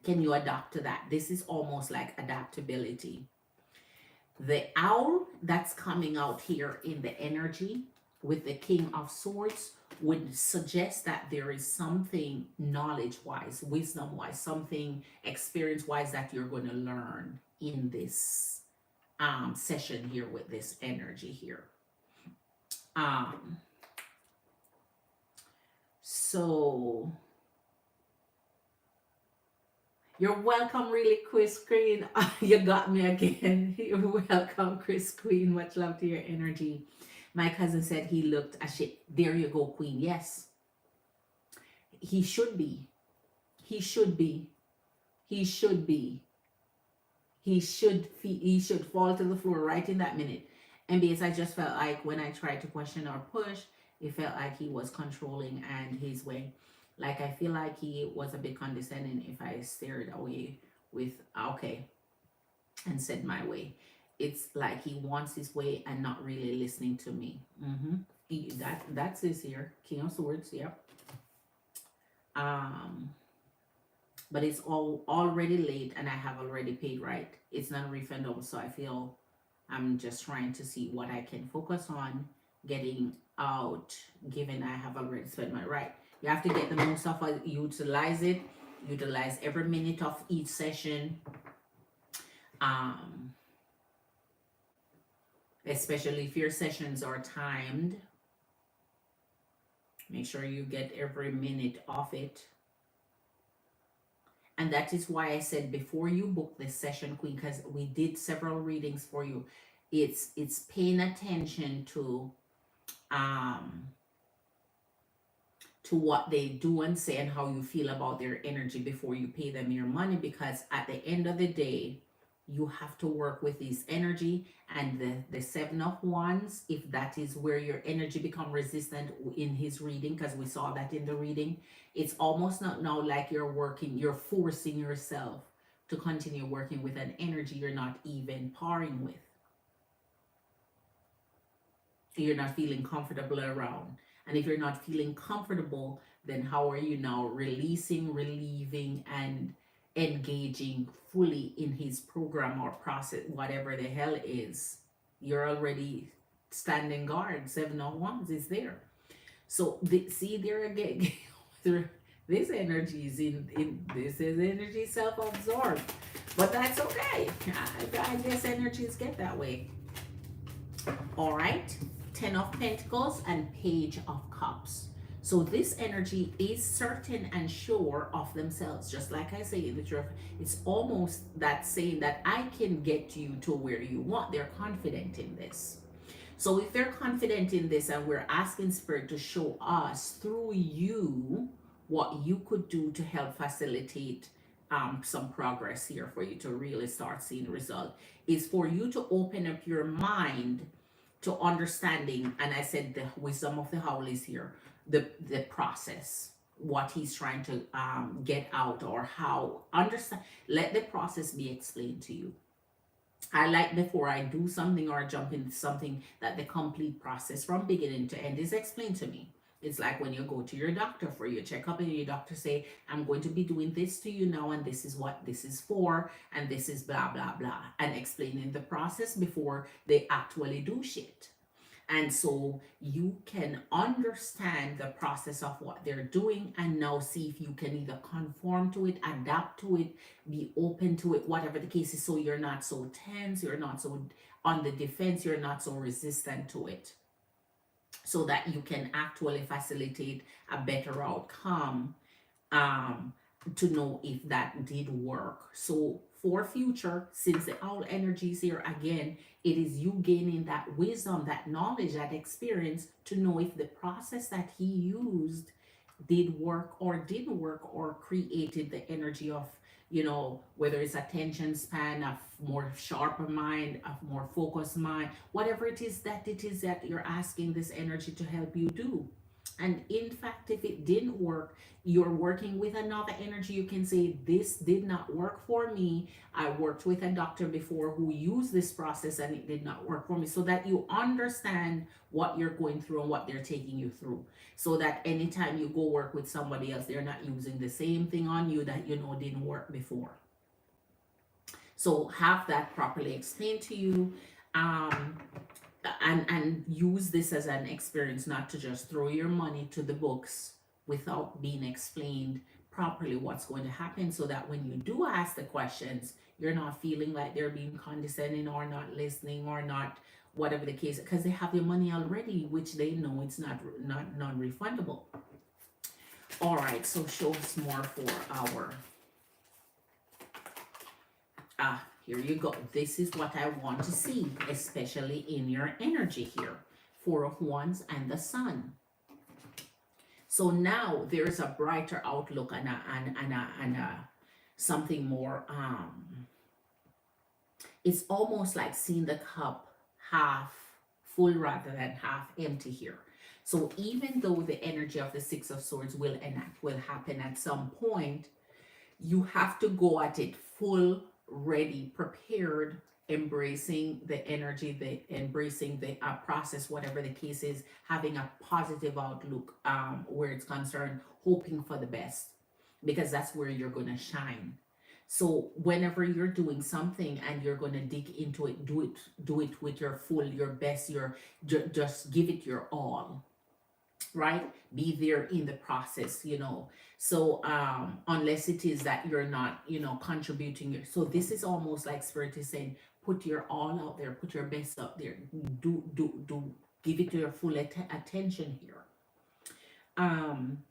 Speaker 1: Can you adapt to that? This is almost like adaptability. The owl that's coming out here in the energy with the King of Swords would suggest that there is something knowledge-wise, wisdom-wise, something experience-wise that you're going to learn in this session here with this energy here. So you're welcome, really, Chris Queen. You got me again. You're welcome, Chris Queen. Much love to your energy. My cousin said he looked a shit. There you go, Queen. Yes, he should be. He should be. He should be. He should fall to the floor right in that minute. And because I just felt like when I tried to question or push, it felt like he was controlling and his way. Like I feel like he was a bit condescending if I stared away with okay and said my way. It's like he wants his way and not really listening to me. That's his here. King of Swords, yep. But it's already late and I have already paid, right? It's not refundable, so I feel I'm just trying to see what I can focus on getting out, given I have already spent my right. You have to get the most of it, utilize it, utilize every minute of each session. Especially if your sessions are timed. Make sure you get every minute of it. And that is why I said before you book this session, Queen, because we did several readings for you. It's paying attention to what they do and say and how you feel about their energy before you pay them your money, because at the end of the day, you have to work with this energy. And the Seven of Wands, if that is where your energy become resistant in his reading, because we saw that in the reading, it's almost not now like you're forcing yourself to continue working with an energy you're not even parring with. You're not feeling comfortable around. And if you're not feeling comfortable, then how are you now releasing, relieving, and engaging fully in his program or process, whatever the hell is. You're already standing guard. Seven of Wands is there. So see there again, this energy is in this is energy self-absorbed, but that's okay. I guess energies get that way. All right, 10 of Pentacles and Page of Cups. So this energy is certain and sure of themselves. Just like I say, it's almost that saying that I can get you to where you want. They're confident in this. So if they're confident in this and we're asking Spirit to show us through you what you could do to help facilitate some progress here for you to really start seeing result, is for you to open up your mind to understanding. And I said the wisdom of the howl is here, the process, what he's trying to get out, or how understand. Let the process be explained to you. I like, before I do something or jump into something, that the complete process from beginning to end is explained to me. It's like when you go to your doctor for your checkup and your doctor say, I'm going to be doing this to you now, and this is what this is for, and this is blah, blah, blah, and explaining the process before they actually do shit. And so you can understand the process of what they're doing and now see if you can either conform to it, adapt to it, be open to it, whatever the case is. So you're not so tense, you're not so on the defense, you're not so resistant to it. So that you can actually facilitate a better outcome, to know if that did work. So for future, since the owl energy is here again, it is you gaining that wisdom, that knowledge, that experience to know if the process that he used did work or didn't work, or created the energy of, whether it's attention span, a more sharper mind, a more focused mind, whatever it is that you're asking this energy to help you do. And in fact, if it didn't work, you're working with another energy. You can say, this did not work for me. I worked with a doctor before who used this process and it did not work for me. So that you understand what you're going through and what they're taking you through. So that anytime you go work with somebody else, they're not using the same thing on you that didn't work before. So have that properly explained to you. And use this as an experience, not to just throw your money to the books without being explained properly what's going to happen, so that when you do ask the questions, you're not feeling like they're being condescending or not listening or not whatever the case, because they have your money already, which they know it's not non-refundable. All right, so show us more for our here you go. This is what I want to see, especially in your energy here. Four of Wands and the Sun. So now there's a brighter outlook and a something more. It's almost like seeing the cup half full rather than half empty here. So even though the energy of the Six of Swords will happen at some point, you have to go at it full, ready, prepared, embracing the energy, embracing the process, whatever the case is, having a positive outlook where it's concerned, hoping for the best, because that's where you're going to shine. So whenever you're doing something and you're going to dig into it, do it with your best, just give it your all. Right? Be there in the process, So unless it is that you're not, contributing so this is almost like Spirit is saying, put your all out there, put your best out there, do give it your full attention here. I'm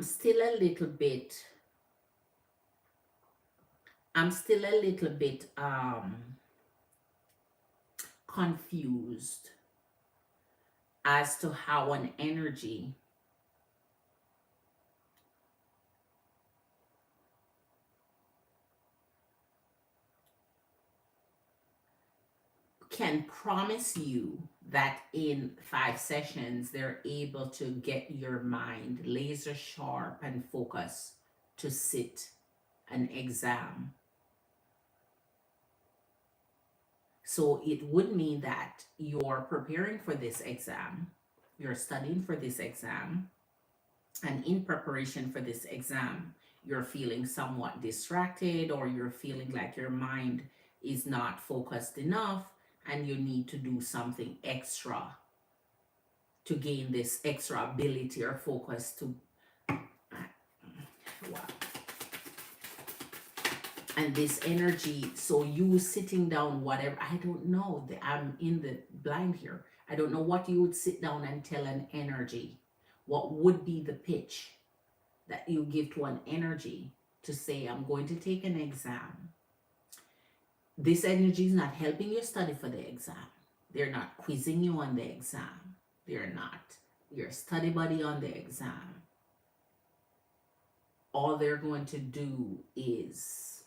Speaker 1: still a little bit confused as to how an energy can promise you that in 5 sessions they're able to get your mind laser sharp and focus to sit an exam. So it would mean that you're preparing for this exam, you're studying for this exam, and in preparation for this exam, you're feeling somewhat distracted, or you're feeling like your mind is not focused enough, and you need to do something extra to gain this extra ability or focus to. Wow. And this energy, so you sitting down, whatever, I don't know, I'm in the blind here. I don't know what you would sit down and tell an energy. What would be the pitch that you give to an energy to say, I'm going to take an exam? This energy is not helping you study for the exam. They're not quizzing you on the exam. They're not your study buddy on the exam. All they're going to do is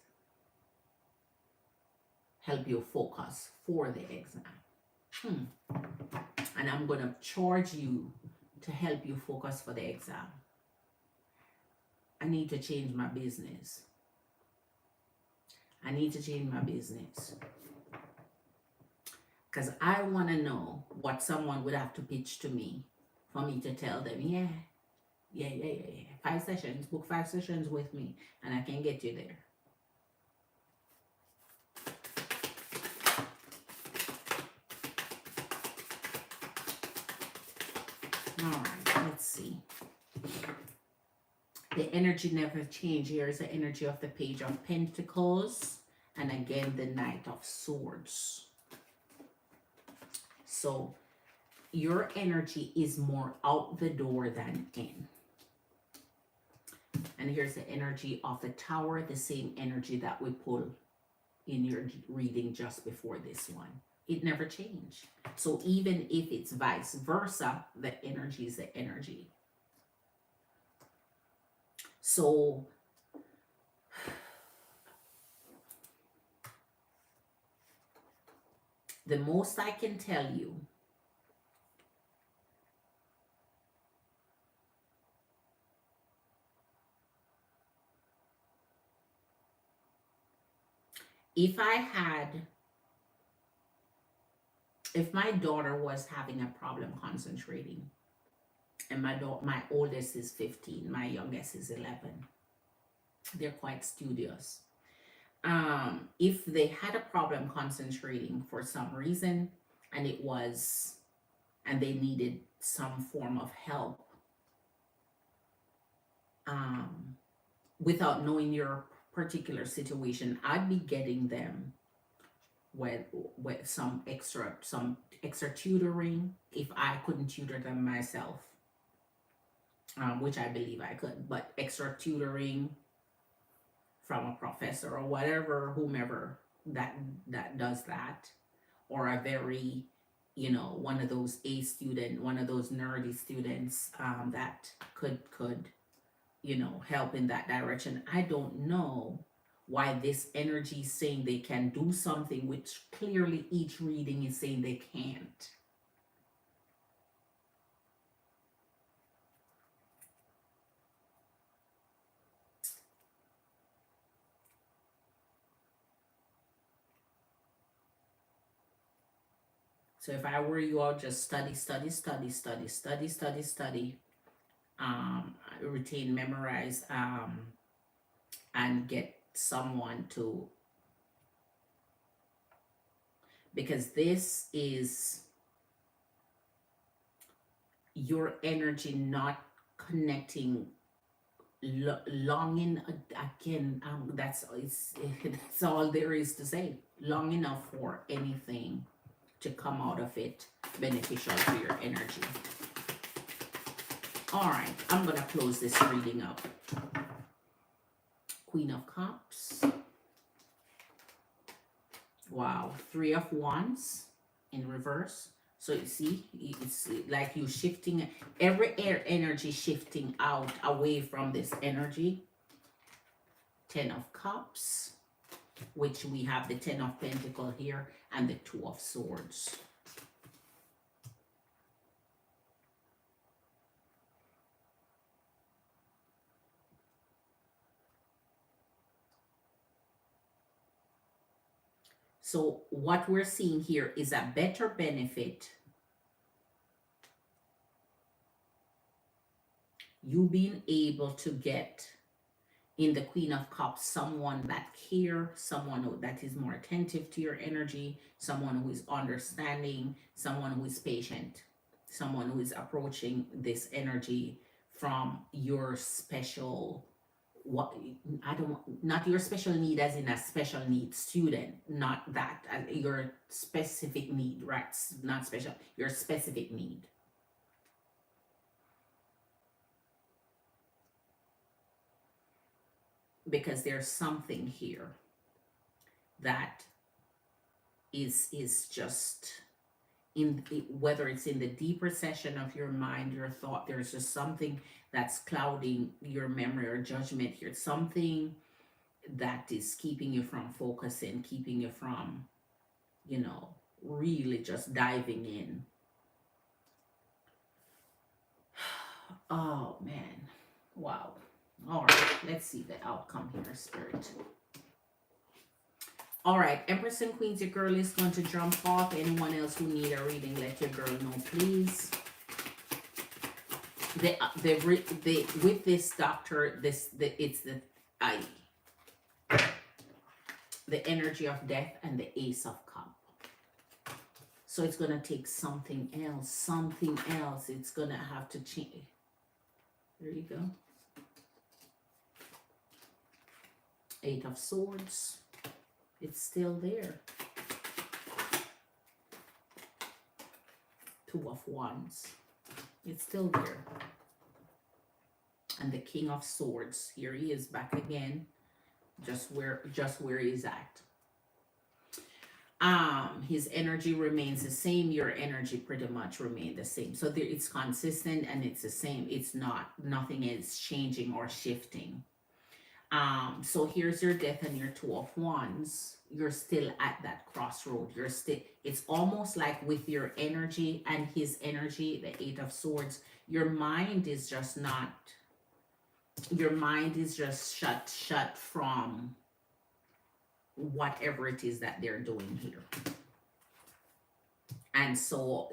Speaker 1: help you focus for the exam. And I'm going to charge you to help you focus for the exam. I need to change my business. I need to change my business. Because I want to know what someone would have to pitch to me for me to tell them, yeah. 5 sessions, book 5 sessions with me, and I can get you there. All right, let's see. The energy never changes. Here is the energy of the Page of Pentacles, and again the Knight of Swords. So your energy is more out the door than in. And here's the energy of the Tower, the same energy that we pull in your reading just before this one. It never changed. So even if it's vice versa, the energy is the energy. So the most I can tell you, if my daughter was having a problem concentrating, and my oldest is 15, my youngest is 11, they're quite studious. If they had a problem concentrating for some reason, and they needed some form of help, without knowing your particular situation, I'd be getting them with some extra tutoring if I couldn't tutor them myself, which I believe I could, but extra tutoring from a professor or whatever, whomever that does that, or a very, one of those A student, one of those nerdy students that could help in that direction. I don't know why this energy is saying they can do something which clearly each reading is saying they can't. So if I were you, I'll just study, retain, memorize, and get someone to, because this is your energy not connecting, longing again. That's all there is to say. Long enough for anything to come out of it beneficial to your energy. All right, I'm gonna close this reading up. Queen of Cups. Wow, 3 of Wands in reverse. So you see, it's like you shifting, every air energy shifting out away from this energy. 10 of Cups, which we have the 10 of Pentacles here, and the 2 of Swords. So what we're seeing here is a better benefit. You being able to get in the Queen of Cups someone that cares, someone that is more attentive to your energy, someone who is understanding, someone who is patient, someone who is approaching this energy from your special, what I don't, not your special need as in a special needs student, not that, your specific need, right? Not special, your specific need. Because there's something here that is just in, whether it's in the deeper session of your mind, your thought, there's just something that's clouding your memory or judgment here, something that is keeping you from focusing, keeping you from, you know, really just diving in. Oh man, wow. All right, let's see the outcome here, Spirit. All right, Empress and Queens, your girl is going to jump off. Anyone else who need a reading, let your girl know, please. With this doctor, it's the energy of death and the Ace of Cup. So it's gonna take something else, something else. It's gonna have to change. There you go. Eight of Swords. It's still there. Two of Wands. It's still there. And the King of Swords. Here he is back again. Just where he's at. His energy remains the same. Your energy pretty much remains the same. So there, it's consistent and it's the same. It's not, nothing is changing or shifting. So here's your Death and your Two of Wands. You're still at that crossroad. You're still, it's almost like with your energy and his energy, the Eight of Swords, your mind is just not, your mind is just shut from whatever it is that they're doing here. And so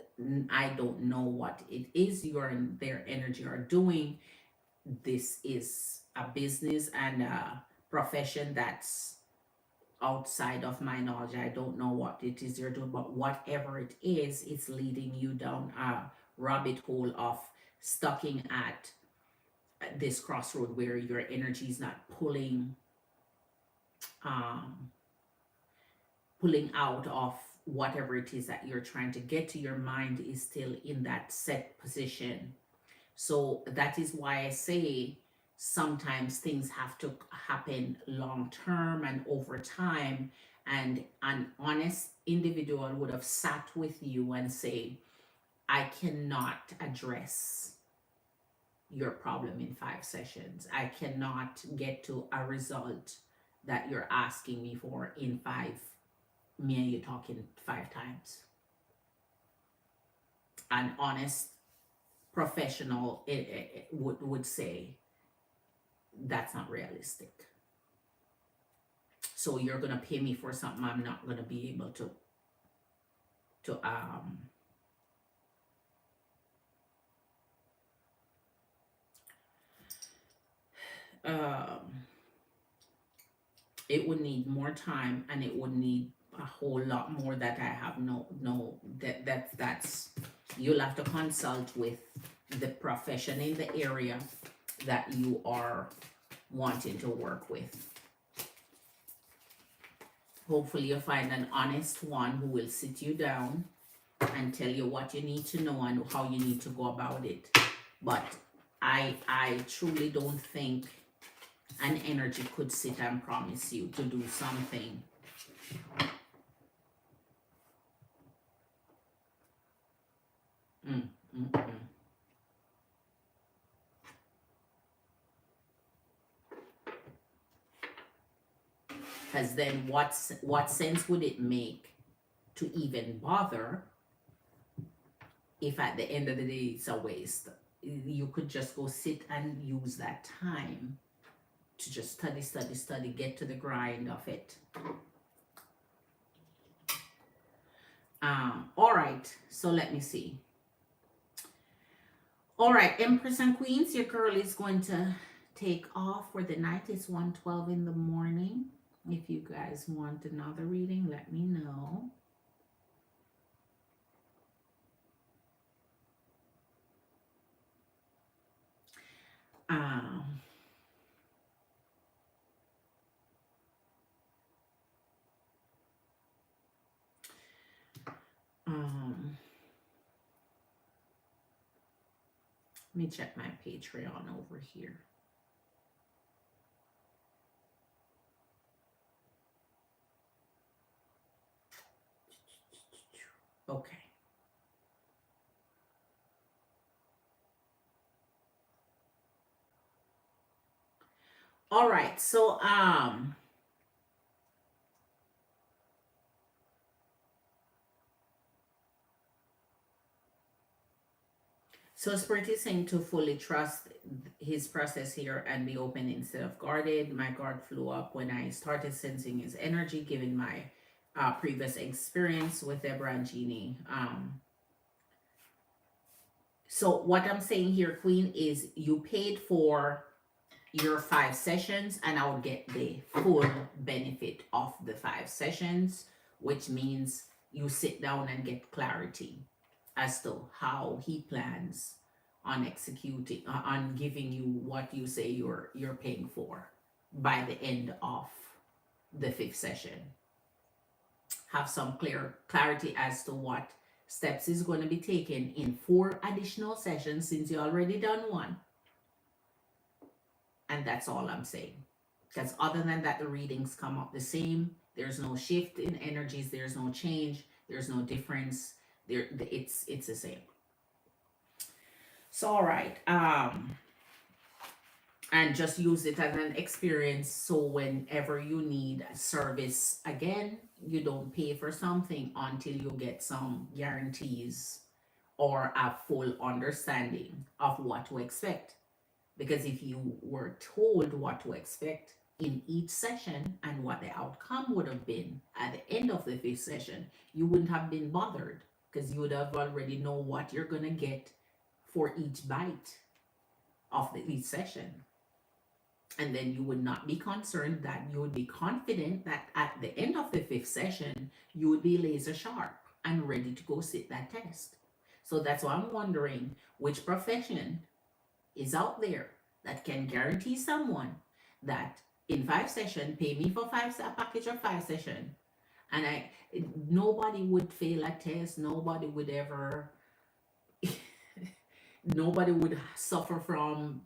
Speaker 1: I don't know what it is their energy are doing. This is a business and a profession that's outside of my knowledge. I don't know what it is you're doing, but whatever it is, it's leading you down a rabbit hole of stucking at this crossroad where your energy is not pulling out of whatever it is that you're trying to get to. Your mind is still in that set position. So that is why I say sometimes things have to happen long term and over time, and an honest individual would have sat with you and say, I cannot address your problem in 5 sessions. I cannot get to a result that you're asking me for in 5. Me and you talking 5 times. An honest professional would say that's not realistic. So you're gonna pay me for something I'm not gonna be able to it would need more time, and it would need a whole lot more that I have that's you'll have to consult with the profession in the area that you are wanting to work with. Hopefully you'll find an honest one who will sit you down and tell you what you need to know and how you need to go about it. But I truly don't think an energy could sit and promise you to do something because then what sense would it make to even bother if at the end of the day it's a waste? You could just go sit and use that time to just study, get to the grind of it. All right, so let me see. All right, Empress and Queens, your girl is going to take off for the night. It's 1:12 in the morning. If you guys want another reading, let me know. Um, um, Let me check my Patreon over here. Okay. All right. So Spirit is saying to fully trust his process here and be open instead of guarded. My guard flew up when I started sensing his energy, given my previous experience with Deborah and Jeannie. So what I'm saying here, Queen, is you paid for your 5 sessions and I would get the full benefit of the 5 sessions, which means you sit down and get clarity as to how he plans on executing, on giving you what you say you're paying for by the end of the 5th session. Have some clarity as to what steps is going to be taken in 4 additional sessions since you already done 1. And that's all I'm saying. Because other than that, the readings come up the same. There's no shift in energies. There's no change. There's no difference. It's the same. So all right. And just use it as an experience. So whenever you need service again, you don't pay for something until you get some guarantees or a full understanding of what to expect. Because if you were told what to expect in each session and what the outcome would have been at the end of the 5th session, you wouldn't have been bothered because you would have already know what you're going to get for each bite of each session. And then you would not be concerned, that you would be confident that at the end of the 5th session, you would be laser sharp and ready to go sit that test. So that's why I'm wondering which profession is out there that can guarantee someone that in 5 sessions, pay me for a package of 5 sessions, and nobody would fail a test, nobody would ever, nobody would suffer from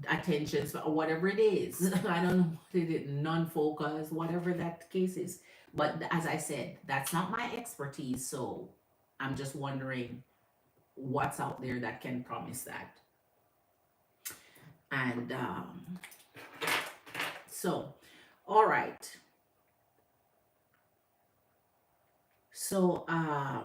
Speaker 1: attentions or whatever it is. I don't know what it is, non-focus, whatever that case is. But as I said, that's not my expertise, so I'm just wondering what's out there that can promise that. And so, all right. So I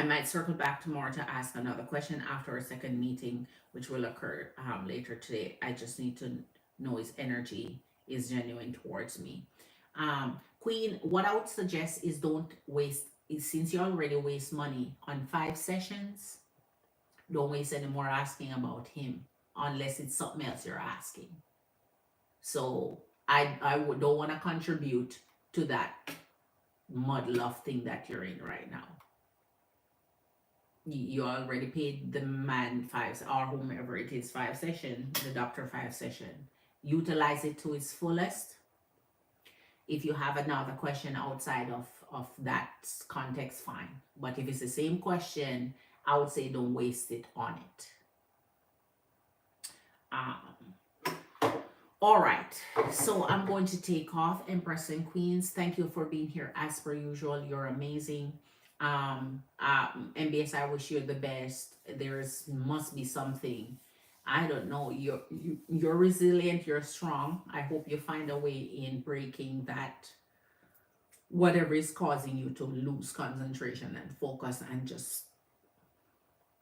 Speaker 1: might circle back tomorrow to ask another question after a second meeting, which will occur later today. I just need to know his energy is genuine towards me. Queen, what I would suggest is don't waste, since you already waste money on 5 sessions, don't waste any more asking about him unless it's something else you're asking. So I don't want to contribute to that muddle of thing that you're in right now. You already paid the man 5, or whomever it is, 5 sessions, the doctor 5 sessions. Utilize it to its fullest. If you have another question outside of that context, fine. But if it's the same question, I would say don't waste it on it. All right, so I'm going to take off. Empress and Queens, thank you for being here as per usual. You're amazing. MBS, I wish you the best. Must be something. I don't know. You're resilient. You're strong. I hope you find a way in breaking that, whatever is causing you to lose concentration and focus, and just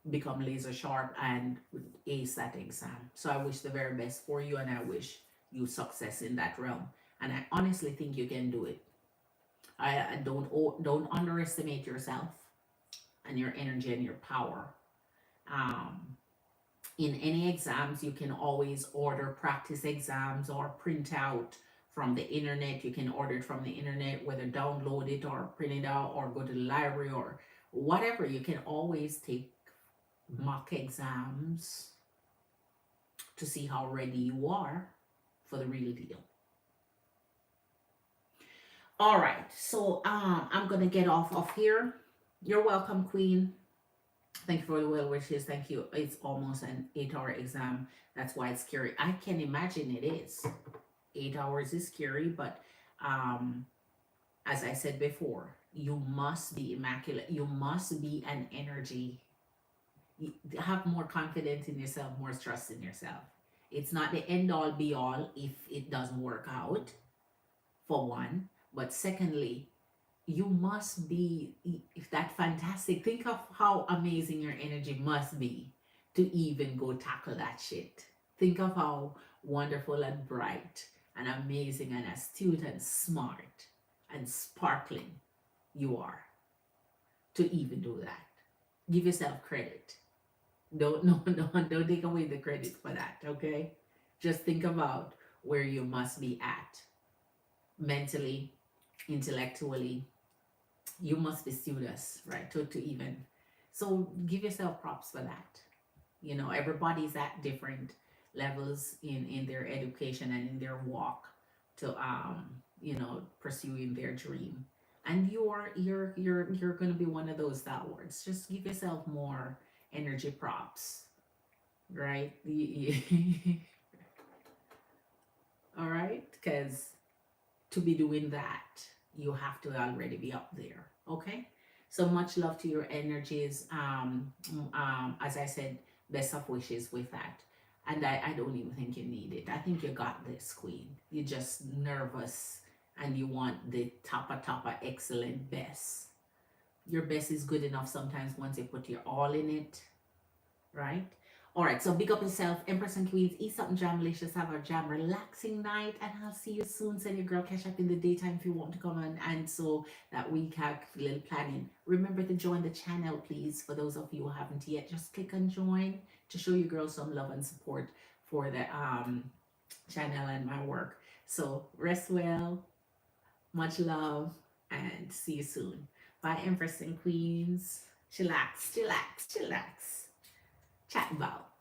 Speaker 1: become laser sharp and ace that exam. So I wish the very best for you, and I wish you success in that realm. And I honestly think you can do it. I don't underestimate yourself and your energy and your power. Um, in any exams, you can always order practice exams or print out from the internet. You can order it from the internet, whether download it or print it out or go to the library or whatever. You can always take mock exams to see how ready you are for the real deal. All right, so I'm gonna get off of here. You're welcome, Queen. Thank you for the well wishes. Thank you. It's almost an 8-hour exam. That's why it's scary. I can imagine it is. 8 hours is scary, but um, as I said before, you must be immaculate. You must be an energy. Have more confidence in yourself, more trust in yourself. It's not the end all be all if it doesn't work out, for one. But secondly, you must be if that fantastic. Think of how amazing your energy must be to even go tackle that shit. Think of how wonderful and bright and amazing and astute and smart and sparkling you are to even do that. Give yourself credit. Don't no no don't take away the credit for that, okay? Just think about where you must be at mentally, intellectually. You must be studious, right? To even so give yourself props for that. You know, everybody's at different levels in their education and in their walk to pursuing their dream. And you're gonna be one of those stalwarts. Just give yourself more energy props, right? All right, because to be doing that, you have to already be up there. Okay. So much love to your energies. As I said, best of wishes with that. And I don't even think you need it. I think you got this, Queen. You're just nervous and you want the topper excellent best. Your best is good enough sometimes once you put your all in it, right? All right, so big up yourself, Empress and Queens. Eat something jamlicious, have a jam relaxing night, and I'll see you soon. Send your girl catch up in the daytime if you want to come on. And so that we have a little planning. Remember to join the channel, please. For those of you who haven't yet, just click on join to show your girl some love and support for the channel and my work. So rest well, much love, and see you soon. Bye, Empress and Queens. Chillax, chillax, chillax. Chat about.